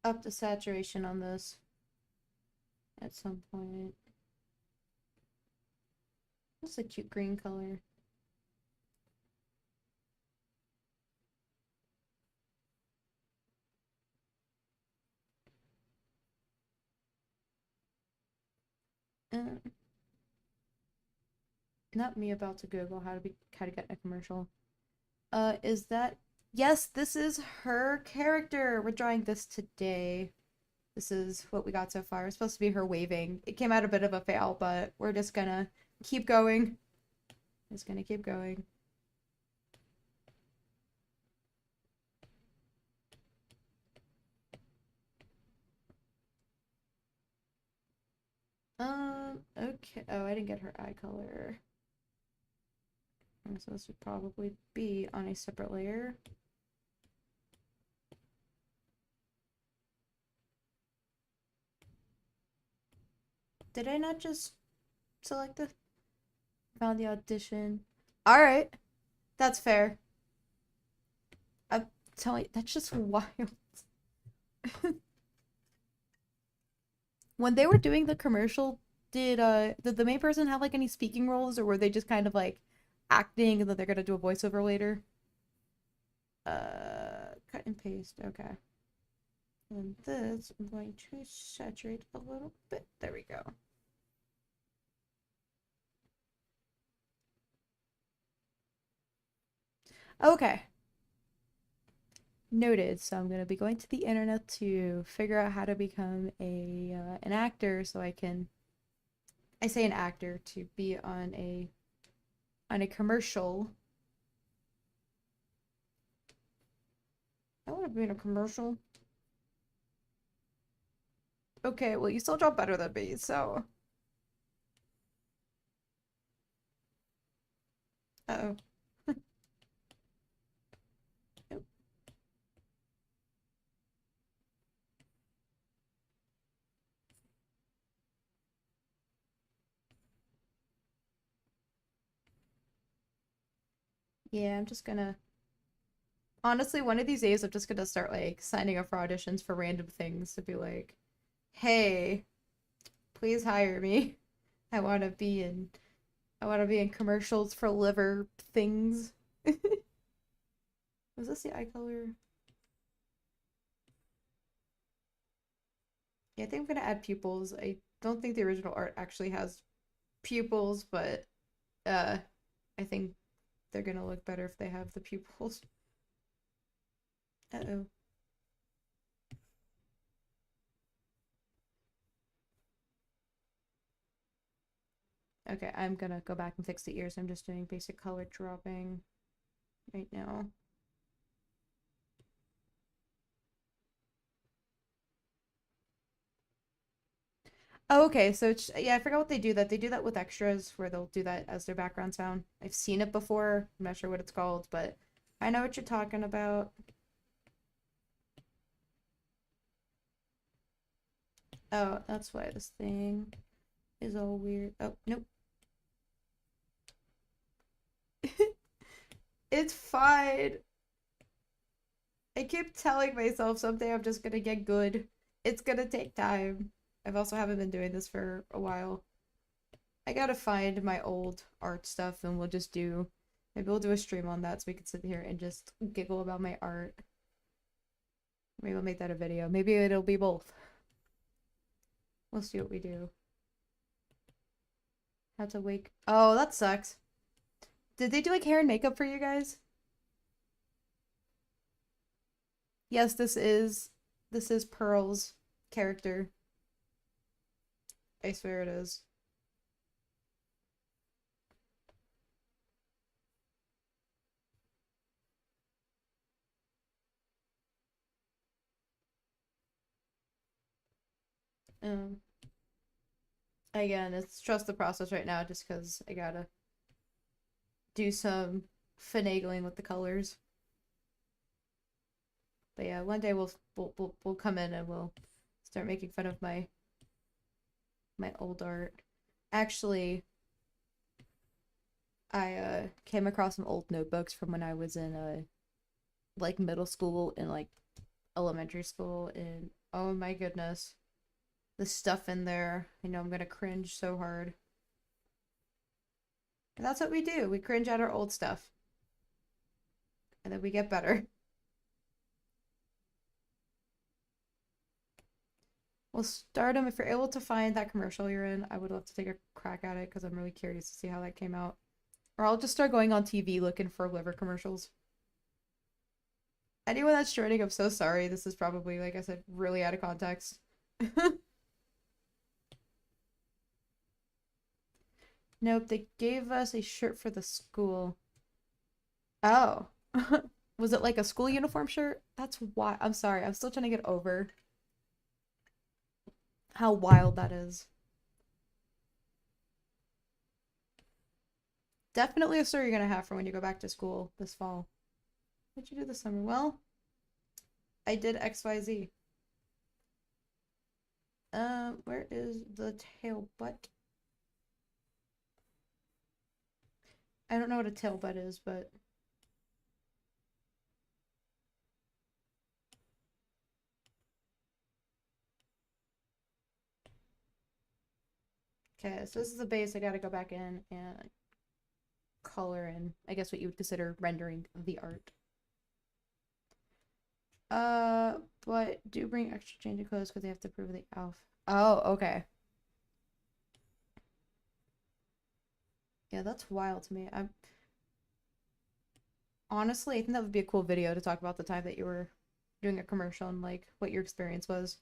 up the saturation on this at some point. That's a cute green color. Uh, Not me about to Google how to get in a commercial. Is that yes, this is her character. We're drawing this today. This is what we got so far. It's supposed to be her waving. It came out a bit of a fail, but we're just gonna keep going. Just gonna keep going. Okay. Oh, I didn't get her eye color. So this would probably be on a separate layer. Did I not just select the found the audition? All right, that's fair. I'm telling you, that's just wild. When they were doing the commercial, did the main person have like any speaking roles, or were they just kind of like acting and then they're gonna do a voiceover later? Cut and paste. Okay. And this, I'm going to saturate a little bit. There we go. Okay. Noted. So I'm going to be going to the internet to figure out how to become a an actor so I say an actor to be on a commercial. I want to be in a commercial. Okay, well you still draw better than me, so uh-oh. Yeah, I'm just gonna honestly one of these days I'm just gonna start like signing up for auditions for random things to be like, hey, please hire me. I want to be in I want to be in commercials for liver things. Was this the eye color? Yeah, I think I'm gonna add pupils. I don't think the original art actually has pupils, but uh I think they're gonna look better if they have the pupils. Uh-oh. Okay, I'm gonna go back and fix the ears. I'm just doing basic color dropping right now. Oh, okay. So yeah, I forgot what they do. That they do that with extras, where they'll do that as their background sound. I've seen it before. I'm not sure what it's called, but I know what you're talking about. Oh, that's why this thing is all weird. Oh, nope. It's fine. I keep telling myself someday I'm just gonna get good. It's gonna take time. I've also haven't been doing this for a while. I gotta find my old art stuff and maybe we'll do a stream on that so we can sit here and just giggle about my art. Maybe we'll make that a video. Maybe it'll be both. We'll see what we do. How to wake. Oh, that sucks. Did they do like hair and makeup for you guys? Yes, this is Pearl's character. I swear it is. Um, Again, it's trust the process right now just because I gotta do some finagling with the colors. But yeah, one day we'll come in and we'll start making fun of my old art. Actually, I came across some old notebooks from when I was in like middle school and like elementary school, and oh my goodness, the stuff in there. I know I'm gonna cringe so hard. And that's what we do. We cringe at our old stuff, and then we get better. We'll start them if you're able to find that commercial you're in. I would love to take a crack at it because I'm really curious to see how that came out. Or I'll just start going on TV looking for liver commercials. Anyone that's joining, I'm so sorry. This is probably, like I said, really out of context. Nope, they gave us a shirt for the school. Oh. Was it like a school uniform shirt? That's why. I'm sorry. I'm still trying to get over how wild that is. Definitely a story you're gonna have for when you go back to school this fall. What'd you do this summer? Well, I did XYZ. Where is the tail butt? I don't know what a tail butt is, but okay, so this is the base. I gotta go back in and color in, I guess what you would consider rendering the art. But do bring extra change of clothes because they have to prove the alpha. Oh, okay. Yeah, that's wild to me. I'm honestly, I think that would be a cool video to talk about the time that you were doing a commercial and like what your experience was.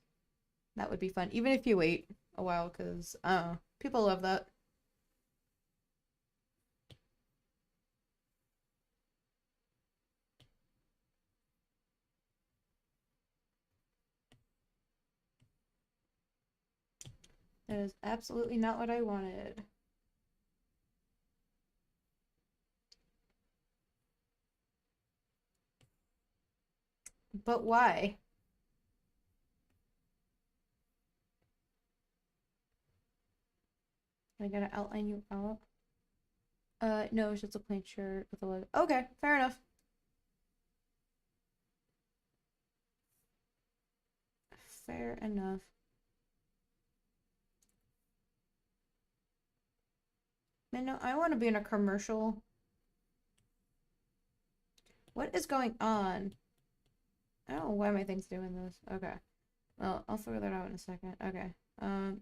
That would be fun, even if you wait a while, because people love that. That is absolutely not what I wanted. But why? I gotta outline you out. No, it's just a plain shirt with a logo. Okay, fair enough. Fair enough. Man, no, I want to be in a commercial. What is going on? I don't know why my thing's doing this. Okay. Well, I'll figure that out in a second. Okay.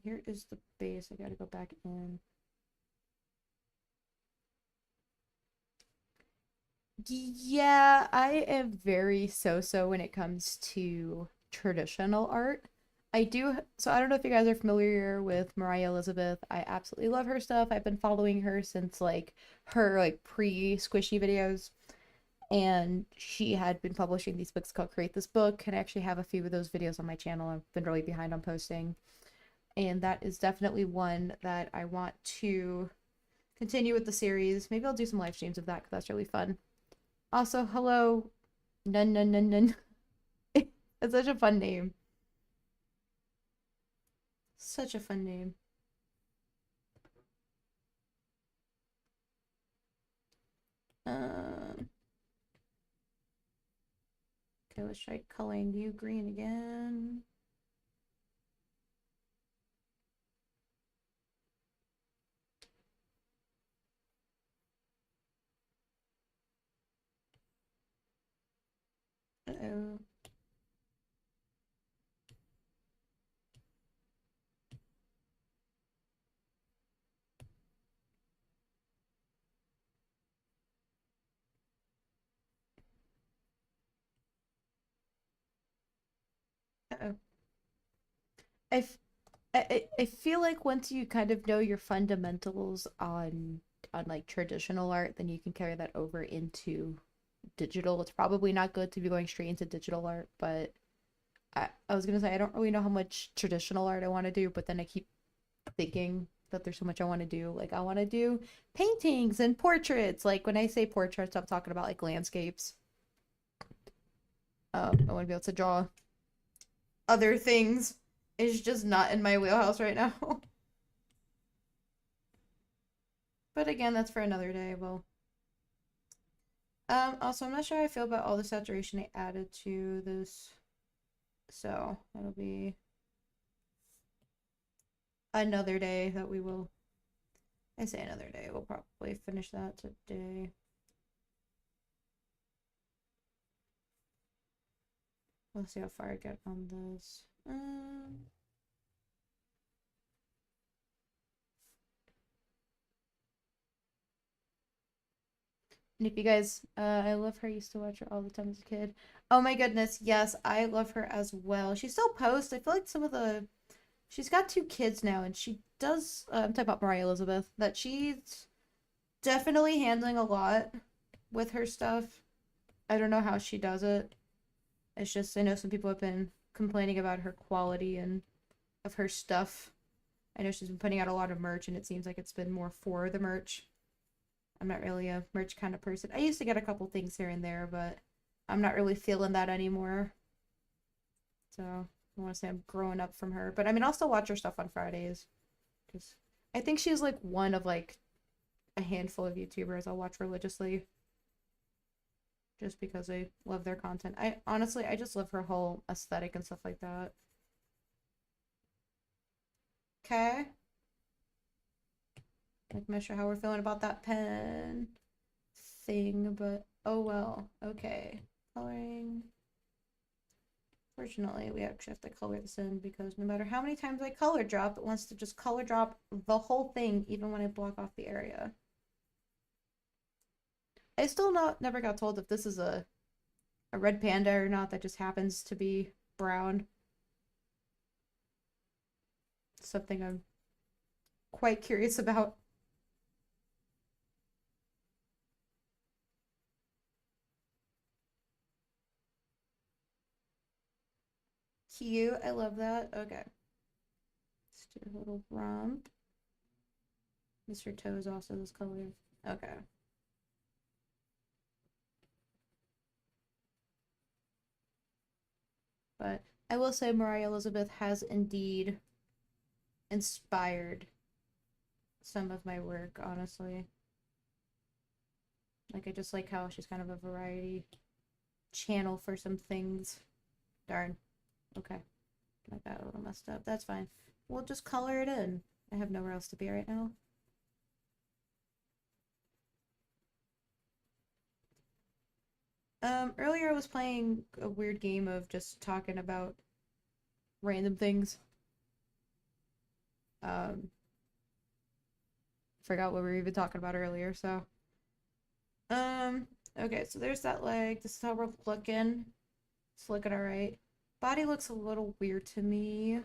Here is the base. I gotta go back in. Yeah, I am very so-so when it comes to traditional art. So I don't know if you guys are familiar with Mariah Elizabeth. I absolutely love her stuff. I've been following her since like her like pre-squishy videos. And she had been publishing these books called Create This Book, and I actually have a few of those videos on my channel. I've been really behind on posting, and that is definitely one that I want to continue with the series. Maybe I'll do some live streams of that because that's really fun. Also, hello, Nun Nun Nun Nun. It's such a fun name. Such a fun name. Um, okay, let's try coloring you green again. Uh-oh. Uh-oh. I, f- I feel like once you kind of know your fundamentals on like traditional art, then you can carry that over into digital. It's probably not good to be going straight into digital art, but I was gonna say I don't really know how much traditional art I want to do, but then I keep thinking that there's so much I want to do. Like I want to do paintings and portraits. Like when I say portraits, I'm talking about like landscapes. I want to be able to draw other things. It's just not in my wheelhouse right now. But again, that's for another day. Well, also I'm not sure how I feel about all the saturation I added to this. So that'll be another day that we will. I say another day. We'll probably finish that today. Let's see how far I get on this. And if you guys, I love her. I used to watch her all the time as a kid. Oh my goodness, yes, I love her as well. She still posts. I feel like some of the, she's got two kids now, and she does. I'm talking about Mariah Elizabeth. That she's definitely handling a lot with her stuff. I don't know how she does it. It's just I know some people have been complaining about her quality and of her stuff. I know she's been putting out a lot of merch, and it seems like it's been more for the merch. I'm not really a merch kind of person. I used to get a couple things here and there, but I'm not really feeling that anymore. So I want to say I'm growing up from her. But I mean, I'll still watch her stuff on Fridays because I think she's like one of like a handful of YouTubers I'll watch religiously just because I love their content. I honestly, I just love her whole aesthetic and stuff like that. Okay. Like, I'm not sure how we're feeling about that pen thing, but oh well. Okay. Coloring. Fortunately, we actually have to color this in because no matter how many times I color drop, it wants to just color drop the whole thing, even when I block off the area. I still not never got told if this is a red panda or not that just happens to be brown. Something I'm quite curious about. Cute. I love that. Okay. Let's do a little rump. Mr. Toe is also this color. Okay. But I will say Mariah Elizabeth has indeed inspired some of my work, honestly. Like I just like how she's kind of a variety channel for some things. Darn. Okay. I got a little messed up. That's fine. We'll just color it in. I have nowhere else to be right now. Earlier I was playing a weird game of just talking about random things. Um, Forgot what we were even talking about earlier, so. Um, Okay, so there's that leg. This is how we're looking. It's looking all right. Body looks a little weird to me.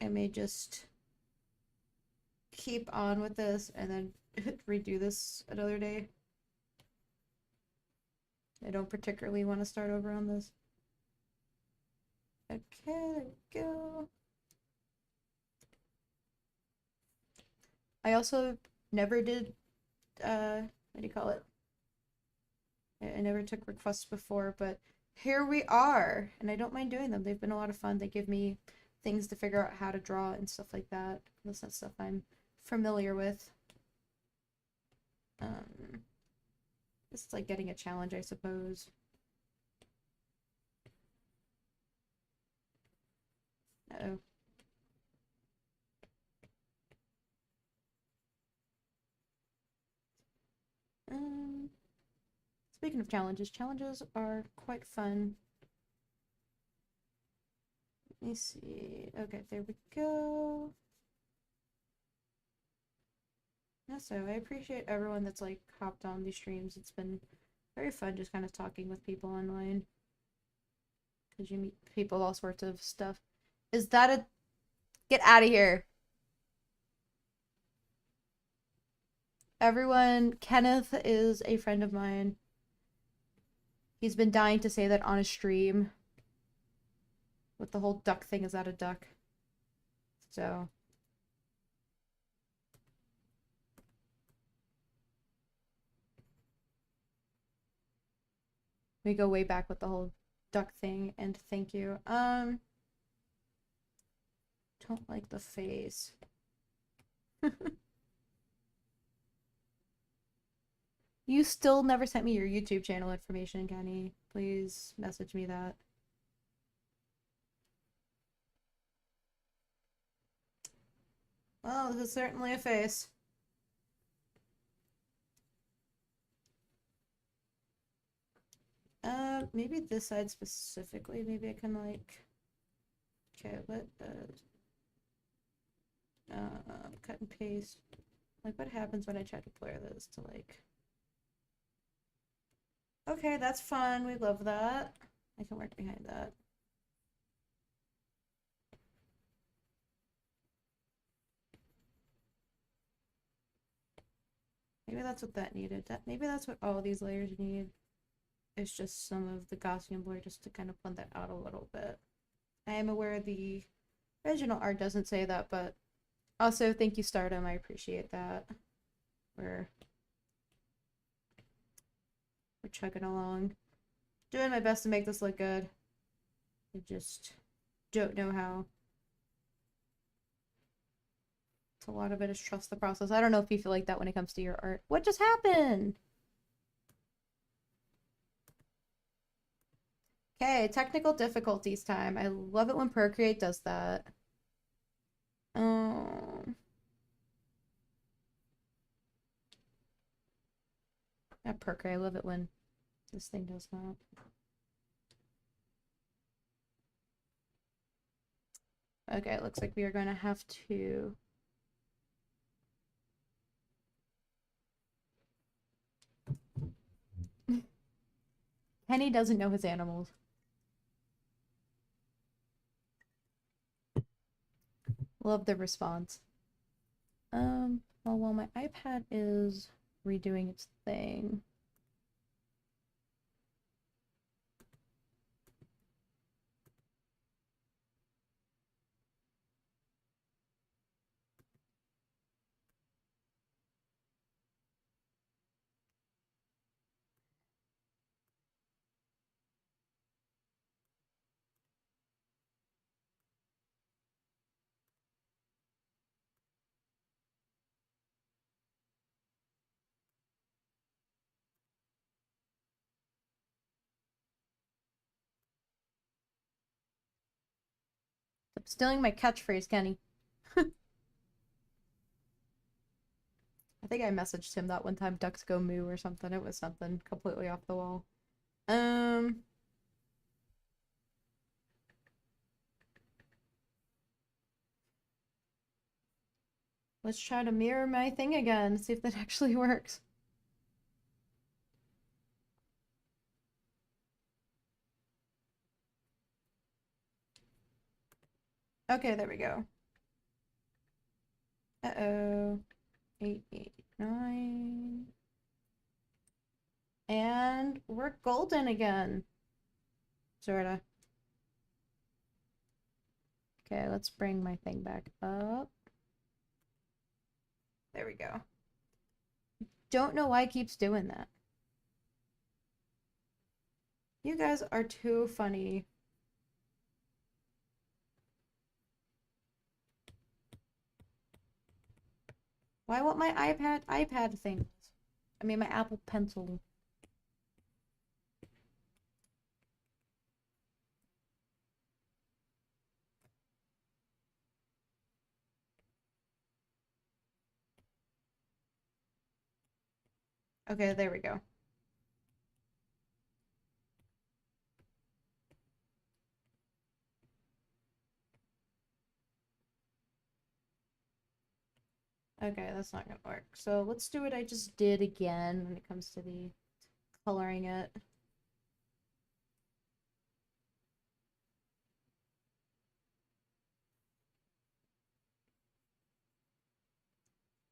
I may just keep on with this and then redo this another day. I don't particularly want to start over on this. Okay, there we go. I also never did, what do you call it? I never took requests before, but here we are, and I don't mind doing them. They've been a lot of fun. They give me things to figure out how to draw and stuff like that. That's not stuff I'm familiar with. This is like getting a challenge, I suppose. Uh-oh. Speaking of challenges, challenges are quite fun. Let me see. Okay, there we go. Yeah, so I appreciate everyone that's like hopped on these streams. It's been very fun just kind of talking with people online. Because you meet people, all sorts of stuff. Is that a... Get out of here. Everyone, Kenneth is a friend of mine. He's been dying to say that on a stream. With the whole duck thing, is that a duck? So... we go way back with the whole duck thing, and thank you. Don't like the face. You still never sent me your YouTube channel information, Kenny. Please message me that. Well, this is certainly a face. Maybe this side specifically. Maybe I can like... Okay, cut and paste. Like, what happens when I try to blur this to like... Okay, that's fun. We love that. I can work behind that. Maybe that's what that needed. Maybe that's what all these layers need. It's just some of the Gaussian blur just to kind of blend that out a little bit. I am aware the original art doesn't say that, but also thank you, Stardom. I appreciate that. We're chugging along. Doing my best to make this look good. I just don't know how. It's a lot of it is trust the process. I don't know if you feel like that when it comes to your art. What just happened? Okay, technical difficulties time. I love it when Procreate does that. Yeah, Procreate. I love it when this thing does that. Okay, it looks like we are going to have to... Kenny doesn't know his animals. Love the response. Well, while my iPad is redoing its thing. Stop stealing my catchphrase, Kenny. I think I messaged him that one time, ducks go moo or something. It was something completely off the wall. Let's try to mirror my thing again, see if that actually works. Okay, there we go. Uh-oh. 889. And we're golden again. Sorta. Okay, let's bring my thing back up. There we go. Don't know why it keeps doing that. You guys are too funny. Why won't my iPad thing? I mean my Apple Pencil. Okay, there we go. Okay, that's not gonna work. So let's do what I just did again when it comes to the coloring it.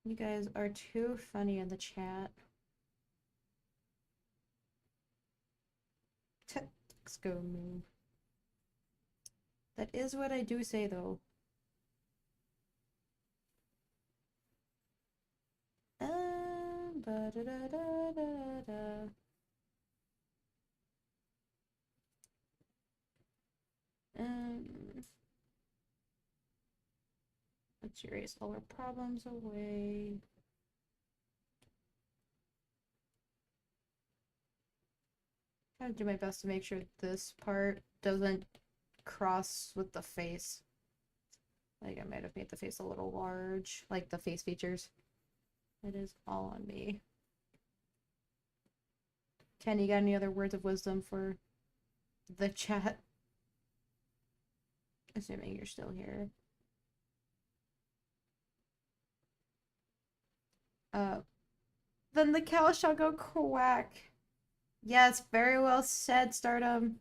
You guys are too funny in the chat. Let's go move. That is what I do say though. Ba -da -da -da -da -da. Let's erase all our problems away. Try to do my best to make sure this part doesn't cross with the face. Like I might have made the face a little large, like the face features. It is all on me. Ken, you got any other words of wisdom for the chat? Assuming you're still here. Then the cow shall go quack. Yes, very well said, Stardom.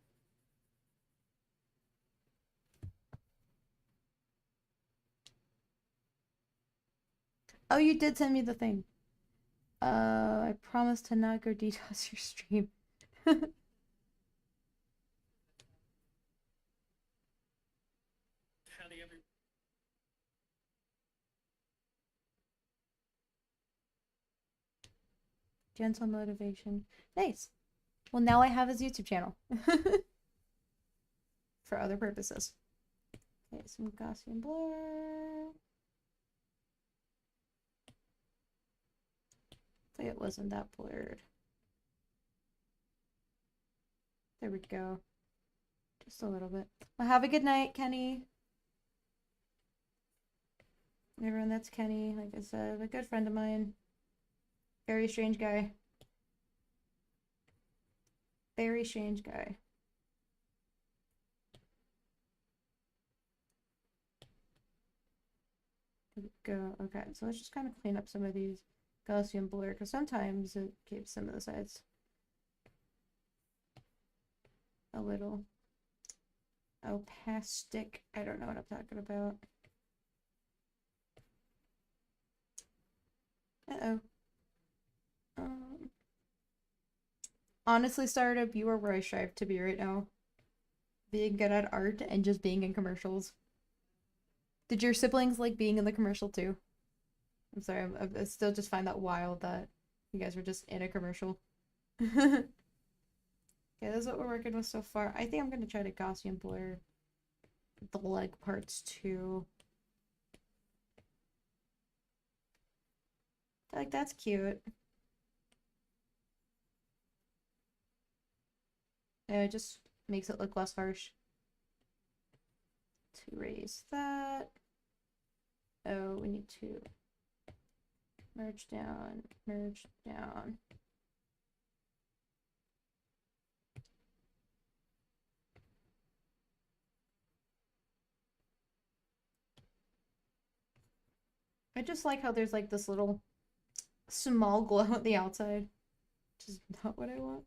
Oh, you did send me the thing. I promise to not go DDoS your stream. Gentle motivation. Nice. Well, now I have his YouTube channel. For other purposes. Okay, some Gaussian blur. Hopefully it wasn't that blurred. There we go. Just a little bit. Well, have a good night, Kenny. Everyone, that's Kenny. Like I said, a good friend of mine. Very strange guy. Very strange guy. There we go. Okay, so let's just kind of clean up some of these Gaussian blur, because sometimes it keeps some of the sides a little opastic. I don't know what I'm talking about. Uh-oh. Honestly, Startup, you are where I strive to be right now. Being good at art and just being in commercials. Did your siblings like being in the commercial too? I'm sorry, I still just find that wild that you guys were just in a commercial. Okay, this is what we're working with so far. I think I'm gonna try to Gaussian blur the leg parts too. Like, that's cute. And it just makes it look less harsh. To erase that. Oh, we need to merge down, merge down. I just like how there's like this little small glow at the outside. Which is not what I want.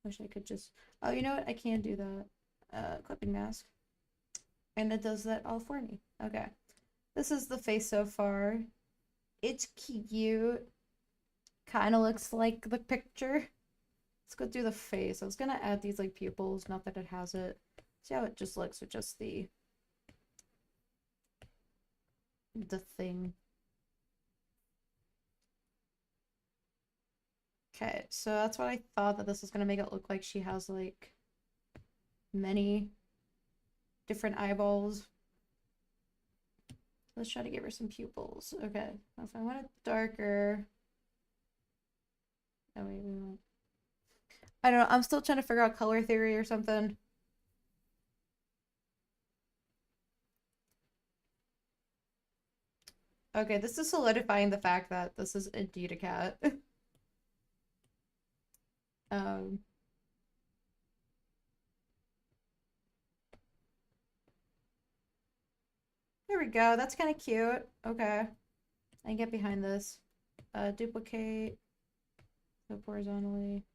Wish I could just. Oh, you know what? I can do that. Clipping mask. And it does that all for me. Okay. This is the face so far. It's cute. Kind of looks like the picture. Let's go do the face. I was gonna add these like pupils, not that it has it. See how it just looks with just the thing. Okay, so that's what I thought that this was gonna make it look like she has like many different eyeballs. Let's try to give her some pupils. Okay, if I want it darker. Oh wait, we won't. I don't know. I'm still trying to figure out color theory or something. Okay, this is solidifying the fact that this is indeed a cat. um, there we go. That's kind of cute. Okay, I can get behind this. Duplicate, flip horizontally.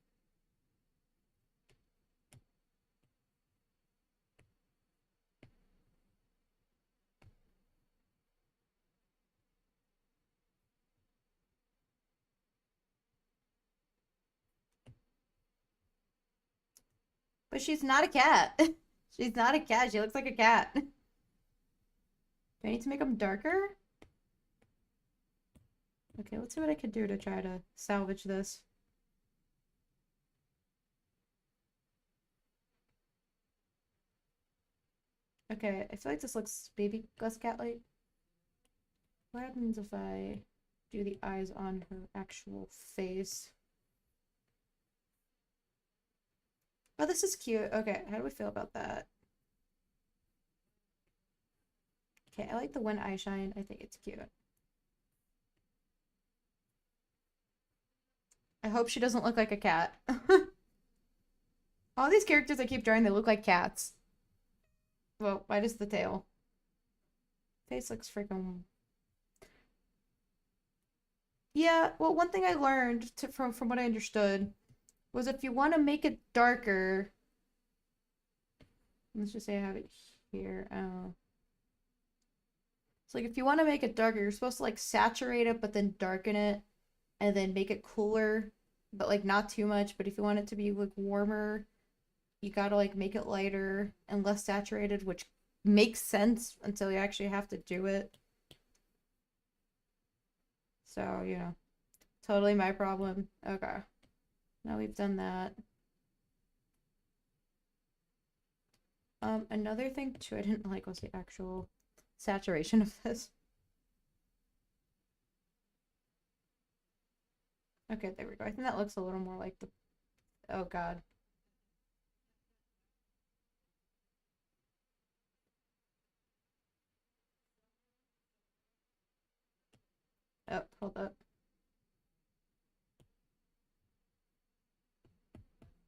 But she's not a cat. She's not a cat. She looks like a cat. Do I need to make them darker? Okay, let's see what I could do to try to salvage this. Okay, I feel like this looks maybe less cat-like. What happens if I do the eyes on her actual face? Oh, this is cute. Okay, how do we feel about that? Okay, I like the one eye shine. I think it's cute. I hope she doesn't look like a cat. All these characters I keep drawing, they look like cats. Well, why does the tail? Face looks freaking. Yeah, well, one thing I learned from what I understood was if you want to make it darker, let's just say I have it here. It's like if you want to make it darker, you're supposed to like saturate it, but then darken it, and then make it cooler, but like not too much. But if you want it to be like warmer, you gotta like make it lighter and less saturated, which makes sense until you actually have to do it. So, totally my problem. Okay. Now we've done that. Another thing too I didn't like was the actual saturation of this. Okay, there we go. I think that looks a little more like the. Oh God. Oh, hold up.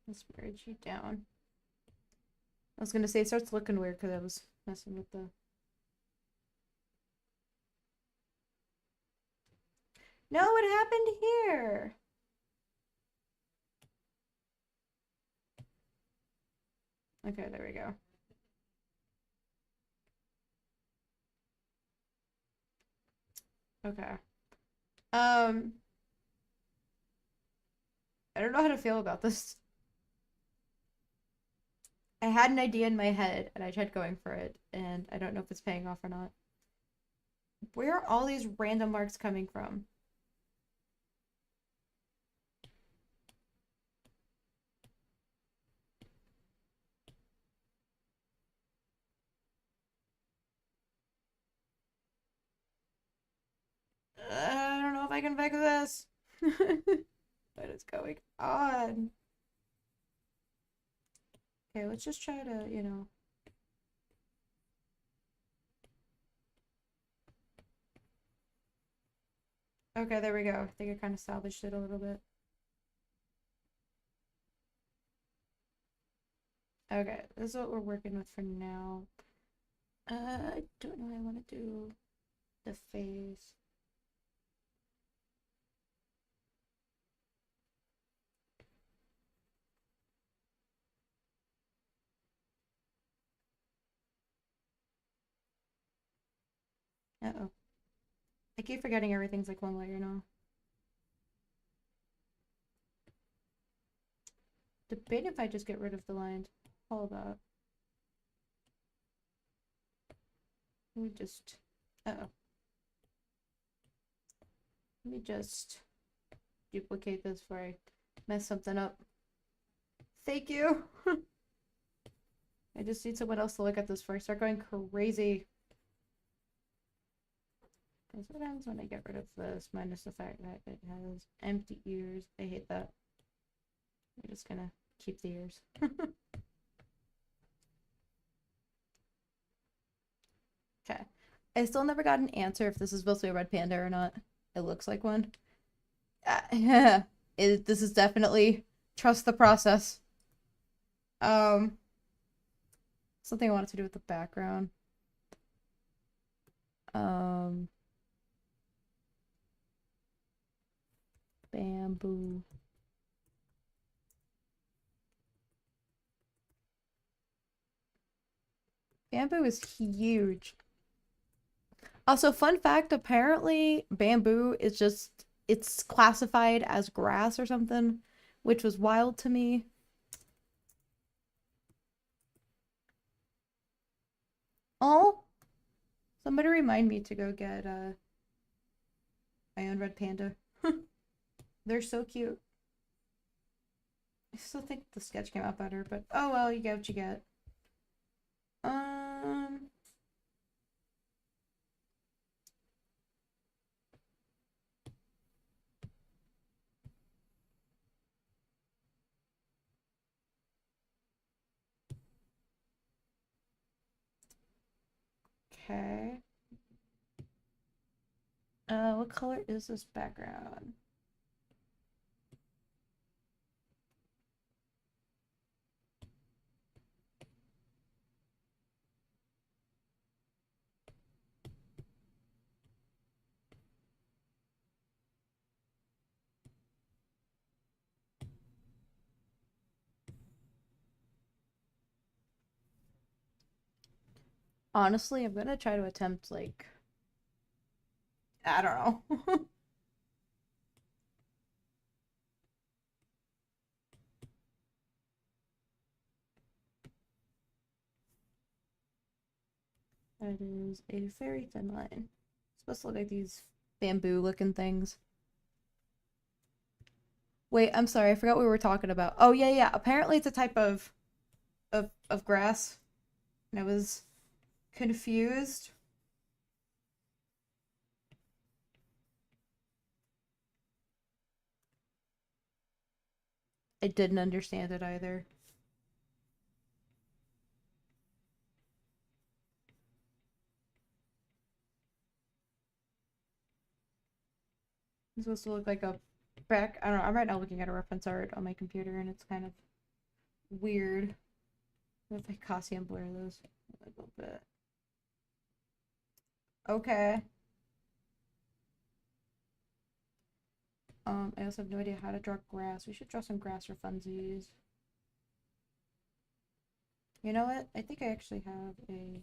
Let's merge you down. I was gonna say it starts looking weird because I was messing with the. No, what happened here? Okay, there we go. Okay. Um, I don't know how to feel about this. I had an idea in my head and I tried going for it, and I don't know if it's paying off or not. Where are all these random marks coming from? I don't know if I can fix this. What is going on? Okay, let's just try to. Okay, there we go. I think I kind of salvaged it a little bit. Okay, this is what we're working with for now. I don't know what I want to do. The face. Uh-oh. I keep forgetting everything's like one layer now. Debate if I just get rid of the lines. Hold up. Let me just... Uh-oh. Let me just duplicate this before I mess something up. Thank you! I just need someone else to look at this before I start going crazy. Because what happens when I get rid of this, minus the fact that it has empty ears. I hate that. I'm just gonna keep the ears. Okay. I still never got an answer if this is supposed to be a red panda or not. It looks like one. Yeah. This is definitely trust the process. Something I wanted to do with the background. Bamboo. Bamboo is huge. Also, fun fact, apparently bamboo is just, it's classified as grass or something, which was wild to me. Oh, somebody remind me to go get my own red panda. They're so cute. I still think the sketch came out better, but oh well, you get what you get. Um, okay. What color is this background? Honestly, I'm gonna try to attempt like, I don't know. That is a very thin line. It's supposed to look like these bamboo looking things. Wait, I'm sorry, I forgot what we were talking about. Oh yeah, yeah. Apparently it's a type of grass. And I was confused. I didn't understand it either. It's supposed to look like a back. I don't know. I'm right now looking at a reference art on my computer, and it's kind of weird. If I Gaussian blur those a little bit. Okay. I also have no idea how to draw grass. We should draw some grass for funsies. You know what? I think I actually have a.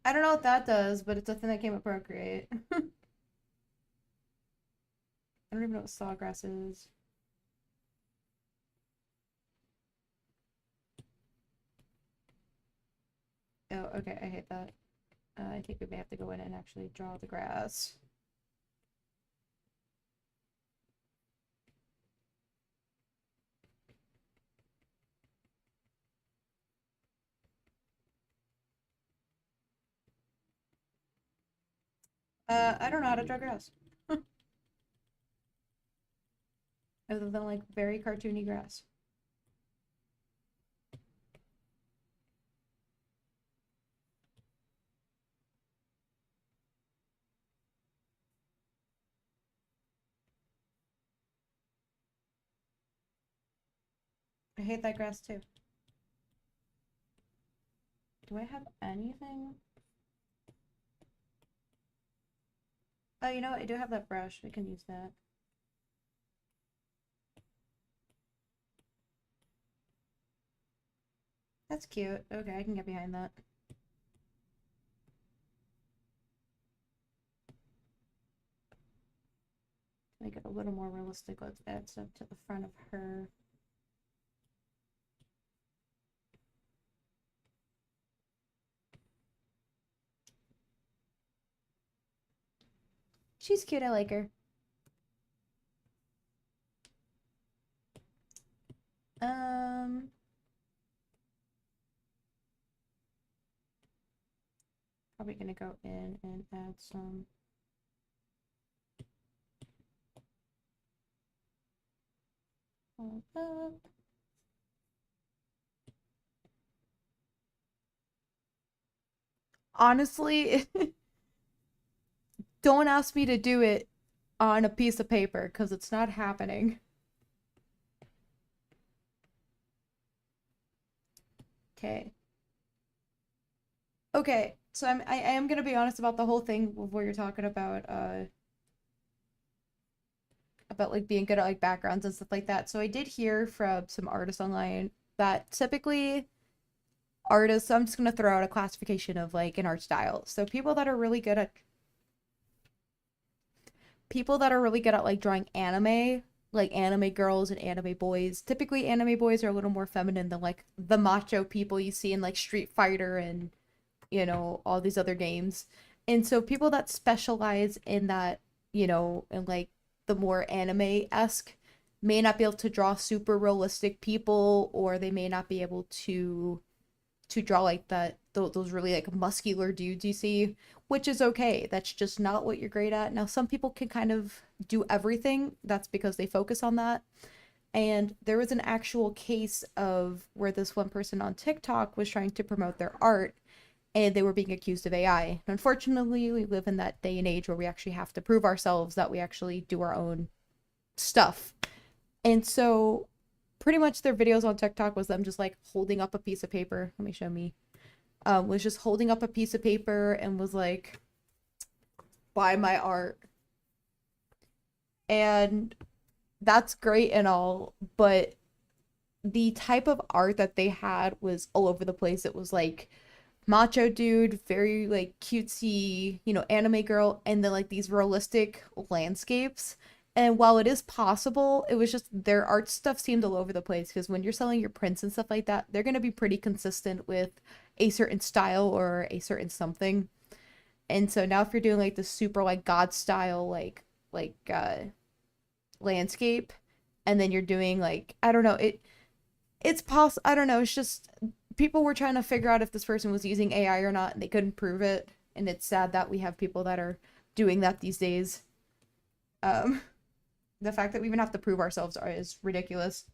I don't know what that does, but it's a thing that came with Procreate. I don't even know what sawgrass is. Oh, okay, I hate that. I think we may have to go in and actually draw the grass. I don't know how to draw grass. Other than like very cartoony grass. I hate that grass too. Do I have anything? Oh, you know what? I do have that brush. I can use that. That's cute. Okay, I can get behind that. To make it a little more realistic, let's add stuff to the front of her. She's cute. I like her. Um, Probably gonna go in and add some. Honestly, don't ask me to do it on a piece of paper because it's not happening. Okay. Okay, so I am gonna be honest about the whole thing of what you're talking about like being good at like backgrounds and stuff like that. So I did hear from some artists online that typically artists, I'm just gonna throw out a classification of like an art style. So people that are really good at like drawing anime, like anime girls and anime boys. Typically anime boys are a little more feminine than like the macho people you see in like Street Fighter and all these other games. And so people that specialize in that, in like the more anime-esque may not be able to draw super realistic people, or they may not be able to draw like those really like muscular dudes you see, which is okay. That's just not what you're great at. Now, some people can kind of do everything. That's because they focus on that. And there was an actual case of where this one person on TikTok was trying to promote their art and they were being accused of AI. Unfortunately, we live in that day and age where we actually have to prove ourselves that we actually do our own stuff. And so pretty much their videos on TikTok was them just like holding up a piece of paper. Let me show me. Was just holding up a piece of paper and was like, buy my art. And that's great and all, but the type of art that they had was all over the place. It was like macho dude, very like cutesy, anime girl, and then like these realistic landscapes. And while it is possible, it was just their art stuff seemed all over the place because when you're selling your prints and stuff like that, they're going to be pretty consistent with a certain style or a certain something. And so now if you're doing like the super like god style like landscape and then you're doing like I don't know, it's possible. I don't know. It's just people were trying to figure out if this person was using AI or not, and they couldn't prove it. And it's sad that we have people that are doing that these days. Um, the fact that we even have to prove ourselves is ridiculous.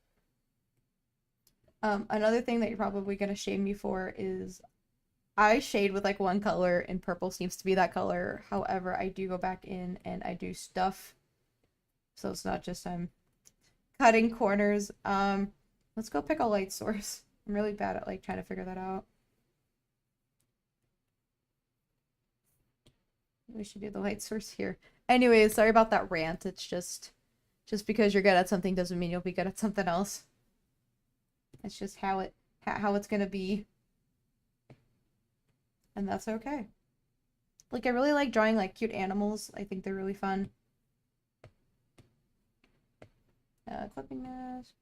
Another thing that you're probably gonna shame me for is I shade with like one color, and purple seems to be that color. However, I do go back in and I do stuff, so it's not just I'm cutting corners. Let's go pick a light source. I'm really bad at like trying to figure that out. We should do the light source here. Anyways, sorry about that rant. It's just because you're good at something doesn't mean you'll be good at something else. It's just how it's gonna be, and that's okay. Like I really like drawing like cute animals. I think they're really fun. Clipping this.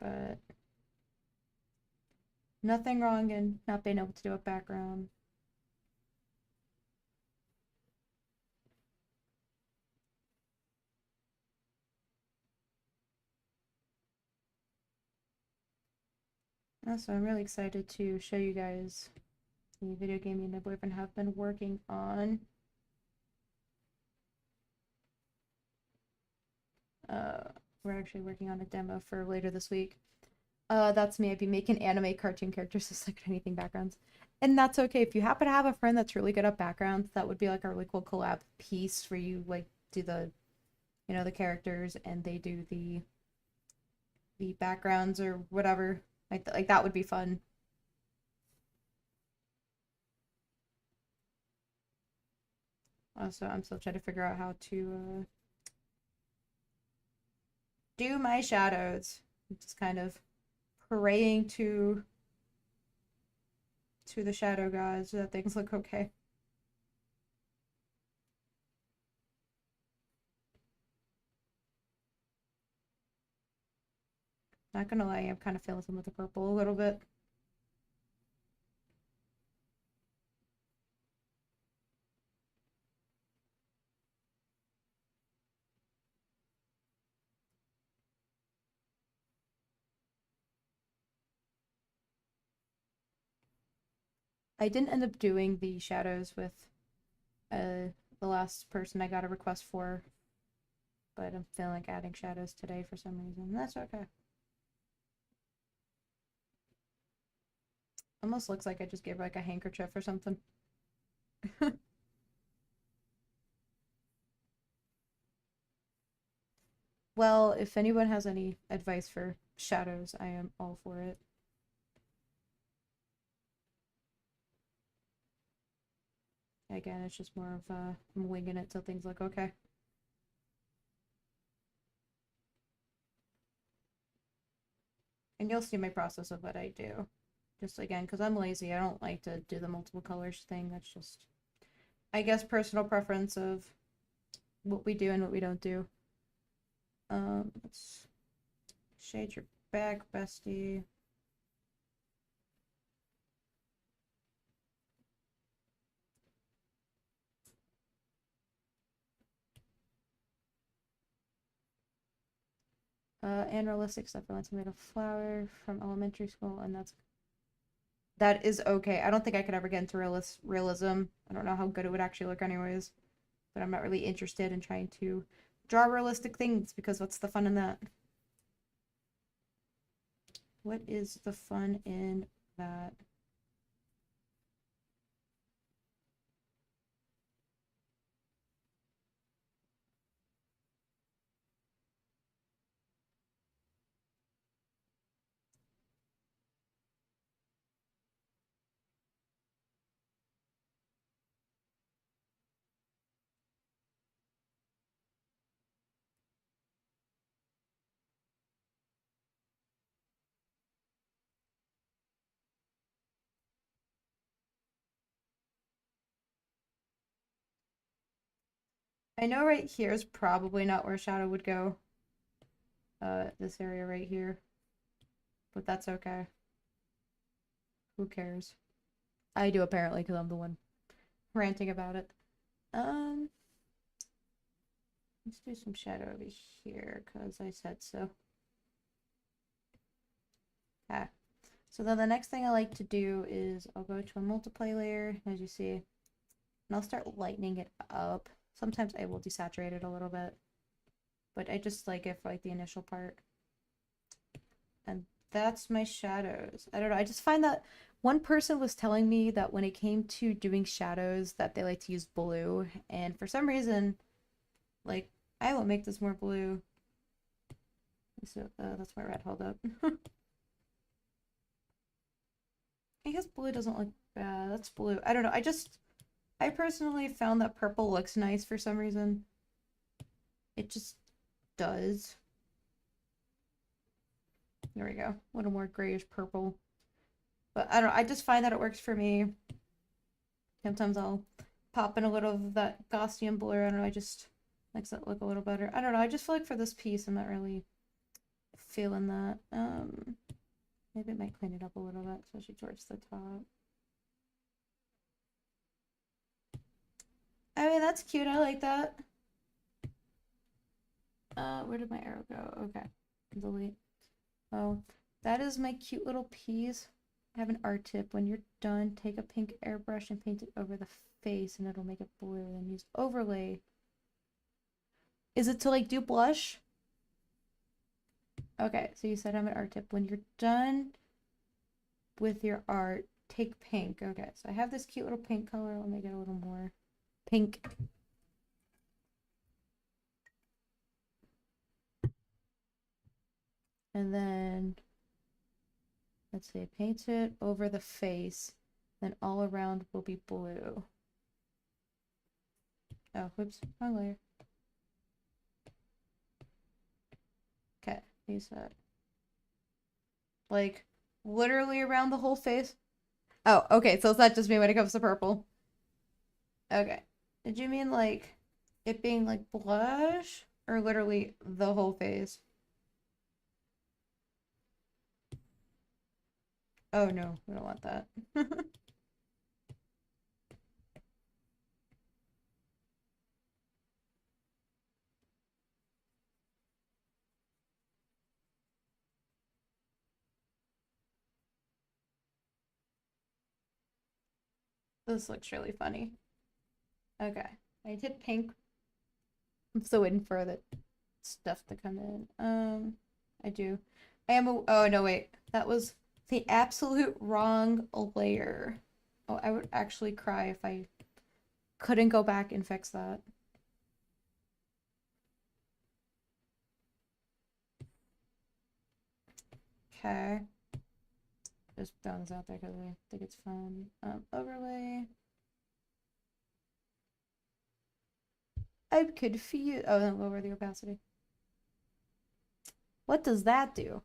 But nothing wrong in not being able to do a background. Also, I'm really excited to show you guys the video game me and my boyfriend have been working on. We're actually working on a demo for later this week. That's me. I'd be making anime cartoon characters just like anything backgrounds. And that's okay. If you happen to have a friend that's really good at backgrounds, that would be like a really cool collab piece where you like do the, you know, the characters and they do the backgrounds or whatever. Like that would be fun. Also, I'm still trying to figure out how to do my shadows. I'm just kind of praying to the shadow gods so that things look okay. Not gonna lie, I'm kind of feeling some of the purple a little bit. I didn't end up doing the shadows with the last person I got a request for, but I'm feeling like adding shadows today for some reason. That's okay. Almost looks like I just gave her like a handkerchief or something. Well, if anyone has any advice for shadows, I am all for it. Again, it's just more of I'm winging it till things look okay. And you'll see my process of what I do. Just again, because I'm lazy, I don't like to do the multiple colors thing. That's just, I guess, personal preference of what we do and what we don't do. Let's shade your back, bestie. And realistic stuff. I want to make a flower from elementary school, and that is okay. I don't think I could ever get into realism. I don't know how good it would actually look, anyways. But I'm not really interested in trying to draw realistic things because what's the fun in that? What is the fun in that? I know right here is probably not where shadow would go. This area right here. But that's okay. Who cares? I do apparently because I'm the one ranting about it. Um, let's do some shadow over here because I said so. Okay. So then the next thing I like to do is I'll go to a multiply layer, as you see, and I'll start lightening it up. Sometimes I will desaturate it a little bit, but I just like it for like the initial part. And that's my shadows. I don't know. I just find that one person was telling me that when it came to doing shadows that they like to use blue, and for some reason, like, I will make this more blue. So that's my red. Hold up. I guess blue doesn't look bad. That's blue. I don't know. I personally found that purple looks nice for some reason. It just does. There we go. A little more grayish purple. But I don't know. I just find that it works for me. Sometimes I'll pop in a little of that Gaussian blur. I don't know. I just makes it look a little better. I don't know. I just feel like for this piece, I'm not really feeling that. Maybe it might clean it up a little bit, especially towards the top. I mean, that's cute. I like that. Where did my arrow go? Okay. Delete. Oh, that is my cute little piece. I have an art tip. When you're done, take a pink airbrush and paint it over the face and it'll make it blue. Then use overlay. Is it to like do blush? Okay, so you said I'm an art tip. When you're done with your art, take pink. Okay, so I have this cute little pink color. Let me get a little more pink. And then, let's see, paint it over the face. Then all around will be blue. Oh, whoops, wrong layer. Okay, use that. Like, literally around the whole face? Oh, okay, so it's not just me when it comes to purple. Okay. Did you mean like it being like blush or literally the whole face? Oh no, we don't want that. This looks really funny. Okay. I did pink. I'm still waiting for the stuff to come in. I do. I am a, oh no, wait. That was the absolute wrong layer. Oh, I would actually cry if I couldn't go back and fix that. Okay. Just throwing this out there because I think it's fun. Overlay. I'm confused. Oh, then lower the opacity. What does that do?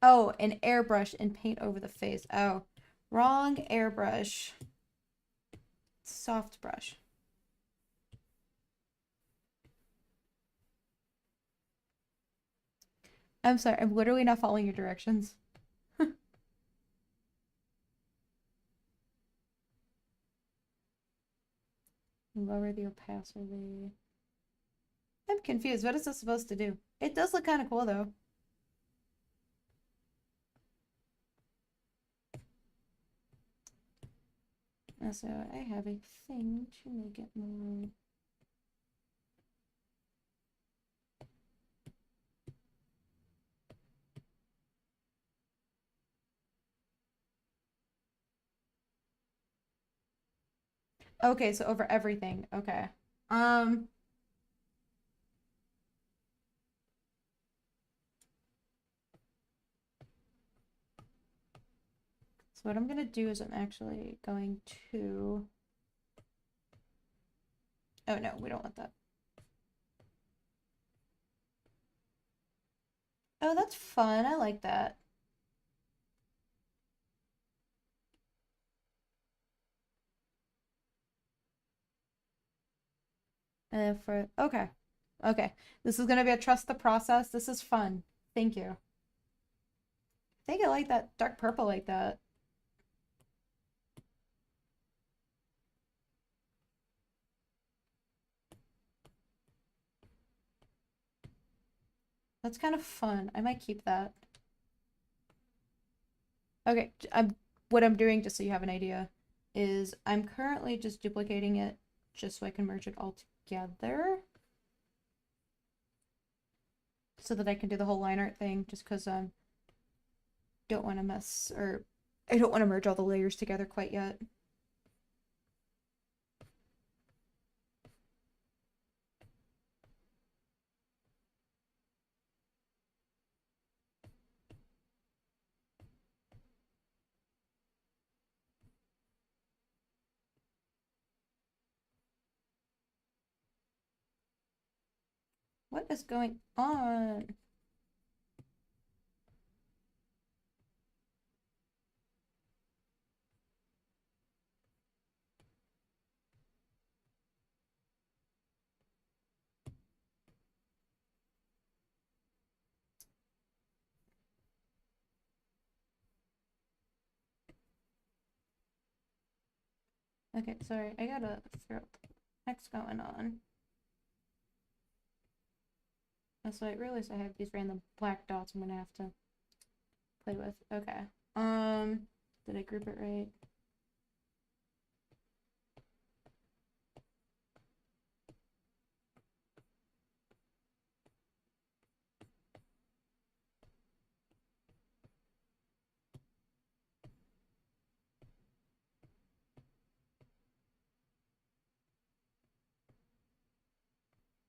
Oh, an airbrush and paint over the face. Oh, wrong airbrush. Soft brush. I'm sorry, I'm literally not following your directions. Lower the opacity. I'm confused. What is this supposed to do? It does look kind of cool though. So I have a thing to make it more. Okay, so over everything. Okay. Um, so what I'm gonna do is I'm actually going to. Oh no, we don't want that. Oh, that's fun. I like that. And for okay. Okay. This is gonna be a trust the process. This is fun. Thank you. I think I like that dark purple like that. That's kind of fun. I might keep that. Okay, what I'm doing, just so you have an idea, is I'm currently just duplicating it just so I can merge it all together. So that I can do the whole line art thing, just because don't want to mess, or I don't want to merge all the layers together quite yet. What is going on? Okay, sorry, I gotta figure out what the heck's going on. So I realized I have these random black dots I'm gonna have to play with. Okay. Did I group it right?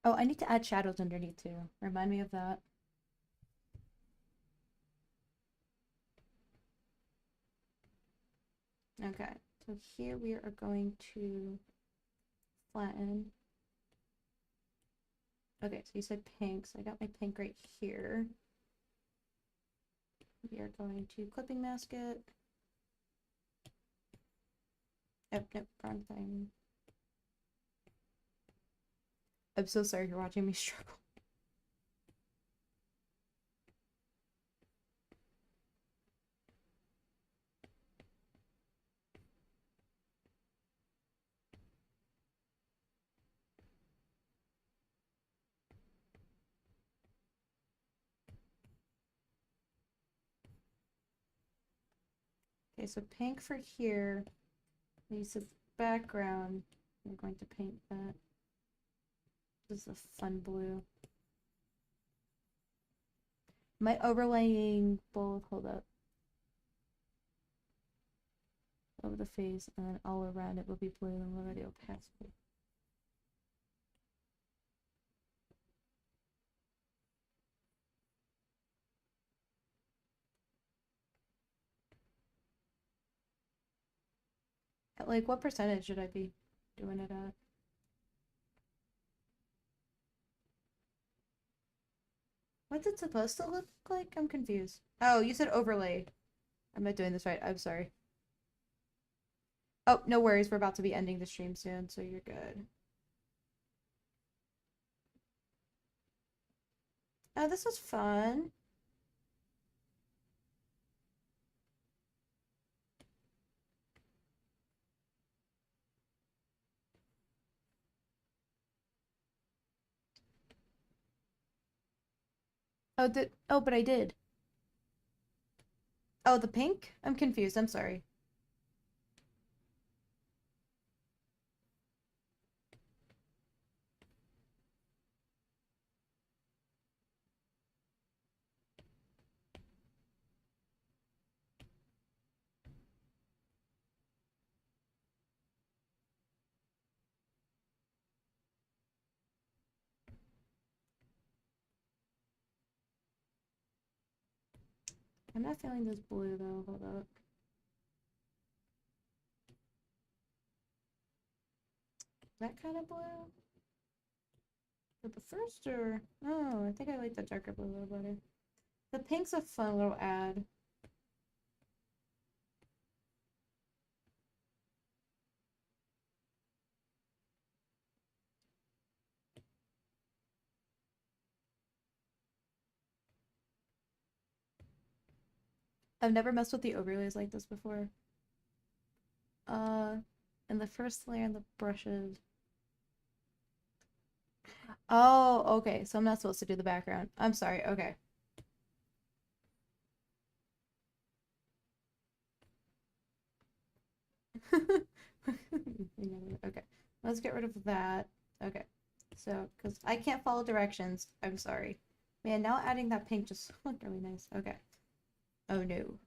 Oh, I need to add shadows underneath too. Remind me of that. Okay, so here we are going to flatten. Okay, so you said pink, so I got my pink right here. We are going to clipping mask it. Oh, nope, wrong thing. I'm so sorry you're watching me struggle. Okay, so pink for here. Use the background. I'm going to paint that. This is a fun blue. Am I overlaying both? Hold up. Over the face, and then all around it will be blue, and already opacity. At like, what percentage should I be doing it at? What's it supposed to look like? I'm confused. Oh, you said overlay. I'm not doing this right. I'm sorry. Oh, no worries. We're about to be ending the stream soon, so you're good. Oh, this was fun. Oh, but I did. Oh, the pink? I'm confused. I'm sorry. I'm not feeling this blue though. Hold up. That kind of blue? But the first or oh, I think I like the darker blue a little better. The pink's a fun little ad. I've never messed with the overlays like this before. Uh, and the first layer and the brushes. Oh, okay. So I'm not supposed to do the background. I'm sorry. Okay. Okay. Let's get rid of that. Okay. So, because I can't follow directions. I'm sorry. Man, now adding that pink just looked really nice. Okay. Oh no.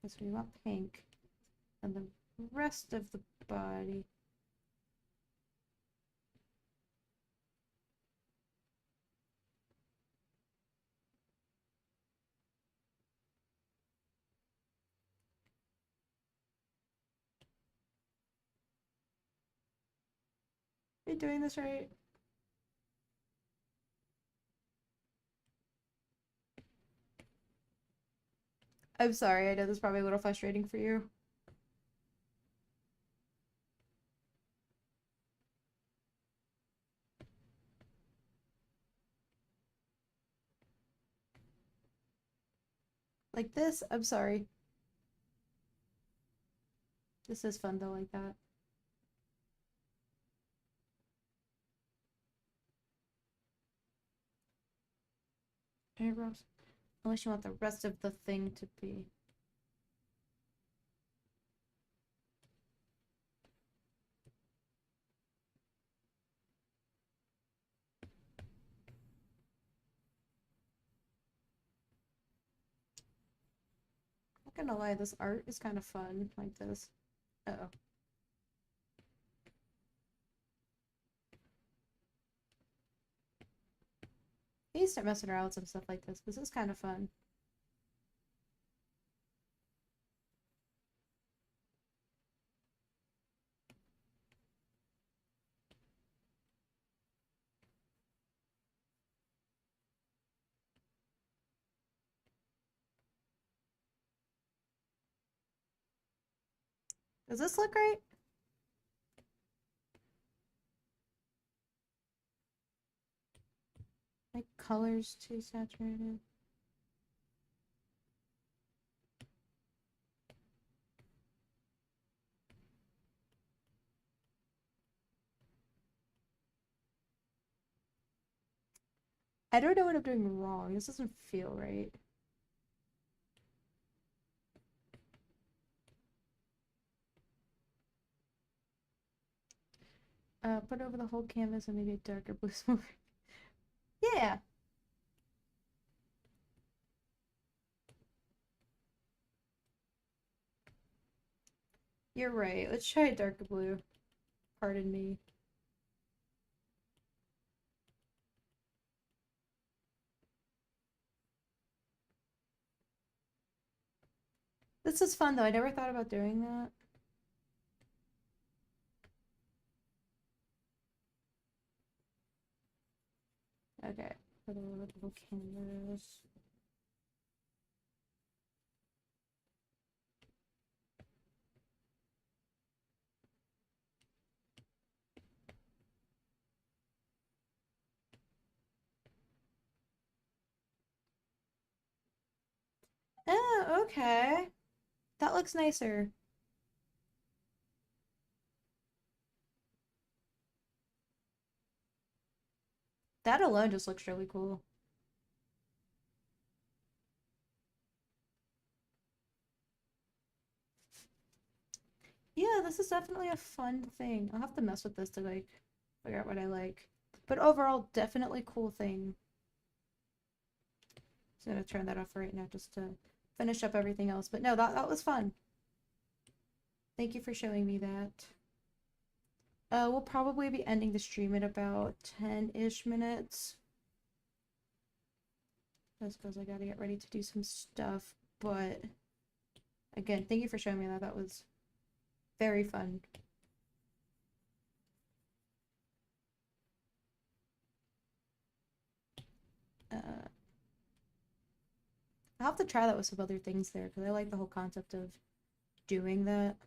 Because we want pink. And the rest of the body. Are you doing this right? I'm sorry. I know this is probably a little frustrating for you. Like this? I'm sorry. This is fun though, like that. Eyebrows. Unless you want the rest of the thing to be. Not gonna lie, this art is kind of fun, like this. Uh-oh. I need to start messing around with some stuff like this. This is kind of fun. Does this look right? Like colors too saturated. I don't know what I'm doing wrong. This doesn't feel right. Put over the whole canvas and maybe a darker blue smoke. Yeah, you're right. Let's try a darker blue. Pardon me. This is fun though. I never thought about doing that. Okay, put over the whole canvas. Oh, okay. That looks nicer. That alone just looks really cool. Yeah, this is definitely a fun thing. I'll have to mess with this to like figure out what I like. But overall, definitely cool thing. So I'm gonna turn that off for right now just to finish up everything else. But no, that was fun. Thank you for showing me that. We'll probably be ending the stream at about 10-ish minutes. That's because I gotta get ready to do some stuff. But again, thank you for showing me that. That was very fun. I'll have to try that with some other things there because I like the whole concept of doing that.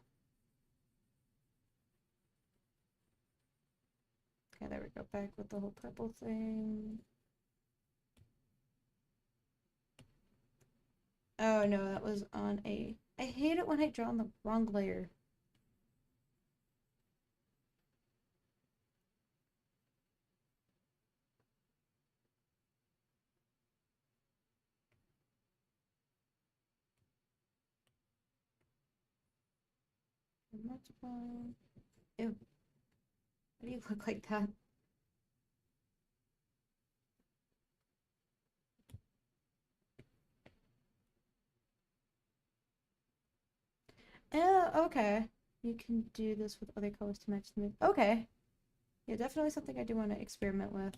Okay, there we go. Back with the whole purple thing. Oh no, that was on a... I hate it when I draw on the wrong layer. Multiply. Ew. Why do you look like that? Oh, okay. You can do this with other colors to match the mood. Okay. Yeah, definitely something I do want to experiment with.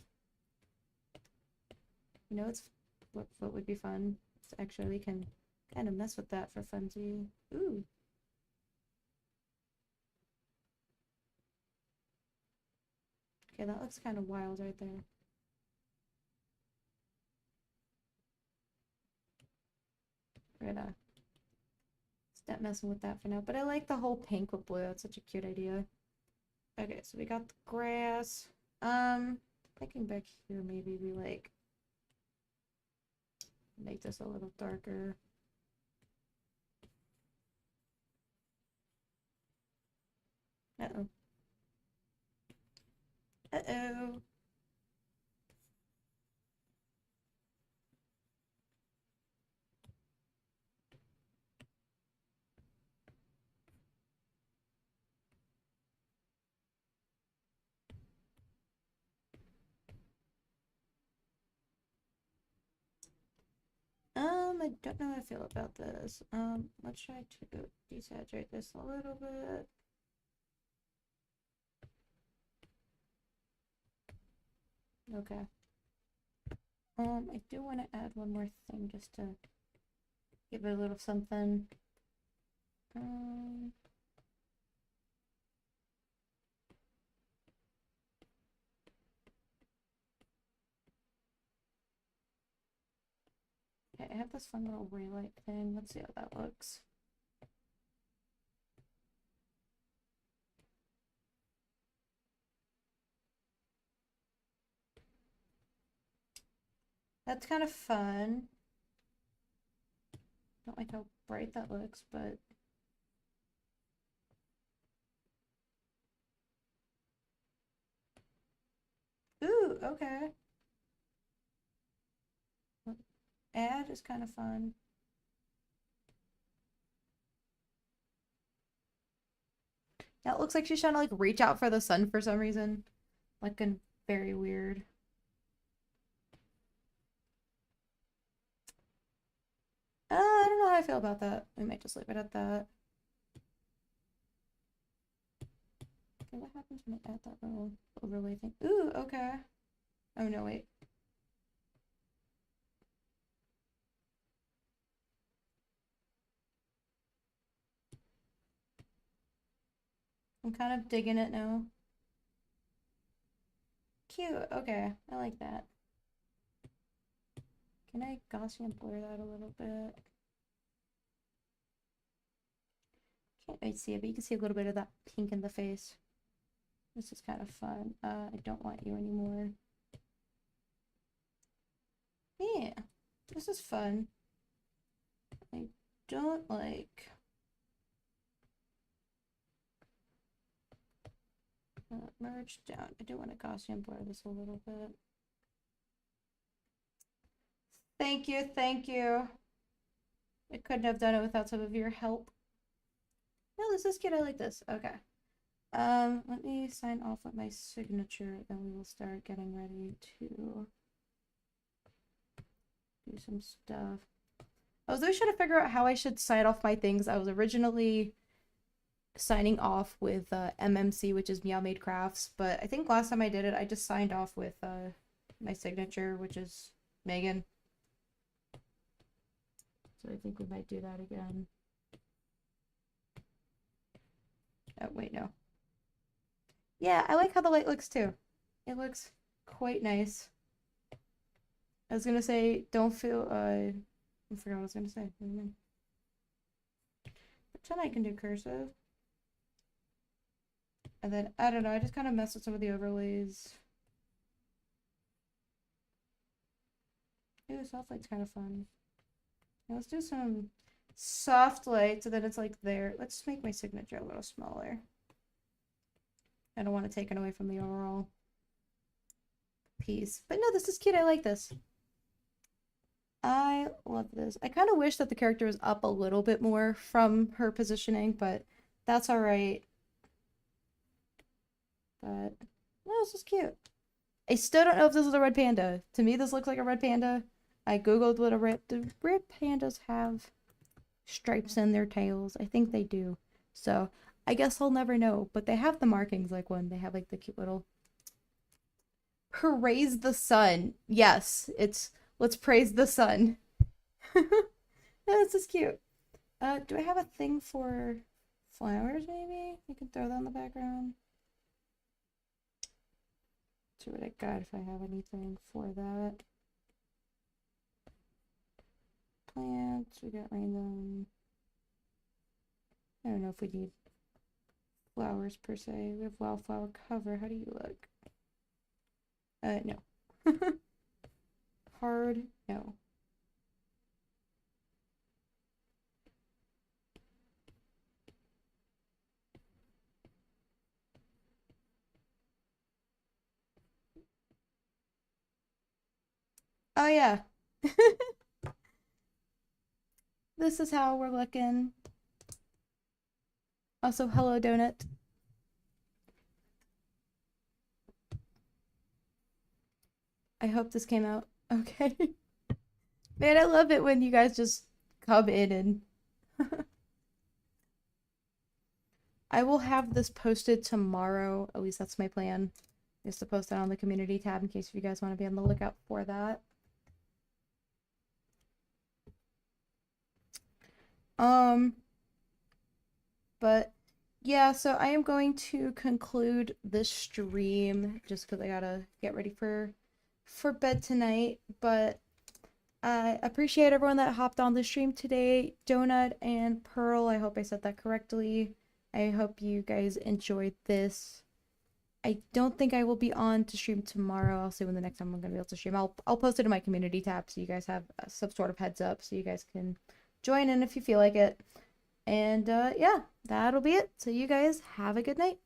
You know, it's what would be fun. It's actually can kind of mess with that for funsies. Ooh. Okay, that looks kind of wild right there. We're gonna stop messing with that for now. But I like the whole pink with blue. That's such a cute idea. Okay, so we got the grass. Thinking back here, maybe we like make this a little darker. Uh-oh. Uh-oh. I I don't know how I feel about this. Let's try to desaturate this a little bit. Okay. I do want to add one more thing just to give it a little something. Okay, I have this fun little relight thing. Let's see how that looks. That's kind of fun. Don't like how bright that looks, but ooh, okay. Add is kind of fun. Now it looks like she's trying to like reach out for the sun for some reason. Looking very weird. I don't know how I feel about that. We might just leave it at that. Okay, what happens when I add that little overlay thing? Ooh, okay. Oh no, wait. I'm kind of digging it now. Cute. Okay, I like that. Can I Gaussian blur that a little bit? Can't quite see it, but you can see a little bit of that pink in the face. This is kind of fun. I don't want you anymore. Yeah, this is fun. I don't like... merge down. I do want to Gaussian blur this a little bit. Thank you, thank you. I couldn't have done it without some of your help. No, this is cute. I like this. Okay. Let me sign off with my signature, then we will start getting ready to do some stuff. I was always trying to figure out how I should sign off my things. I was originally signing off with MMC, which is Meow Made Crafts, but I think last time I did it, I just signed off with my signature, which is Megan. So I think we might do that again. Oh, wait, no. Yeah, I like how the light looks too. It looks quite nice. I was gonna say, don't feel, I forgot what I was gonna say. Pretend I can do cursive. And then, I don't know, I just kind of messed with some of the overlays. Ooh, soft light's kind of fun. Now let's do some soft light so that it's like there. Let's make my signature a little smaller. I don't want to take it away from the overall piece. But no, this is cute. I like this. I love this. I kind of wish that the character was up a little bit more from her positioning, but that's all right. But no, this is cute. I still don't know if this is a red panda. To me, this looks like a red panda. I googled what do red pandas have stripes in their tails? I think they do. So I guess I'll never know. But they have the markings like one. They have like the cute little praise the sun. Yes, it's let's praise the sun. This is cute. Do I have a thing for flowers maybe? You can throw that in the background. See what I got if I have anything for that. Plants, we got random. I don't know if we need flowers per se. We have wildflower cover. How do you look? No. Hard, no. Oh yeah. This is how we're looking. Also, hello donut. I hope this came out okay. Man, I love it when you guys just come in and I will have this posted tomorrow. At least that's my plan, is to post it on the community tab in case you guys want to be on the lookout for that. Um, but yeah, so I am going to conclude this stream just because I gotta get ready for bed tonight. But I appreciate everyone that hopped on the stream today. Donut and Pearl, I hope I said that correctly. I hope you guys enjoyed this. I don't think I will be on to stream tomorrow. I'll see when the next time I'm gonna be able to stream. I'll post it in my community tab so you guys have some sort of heads up so you guys can join in if you feel like it. And yeah, that'll be it. So you guys have a good night.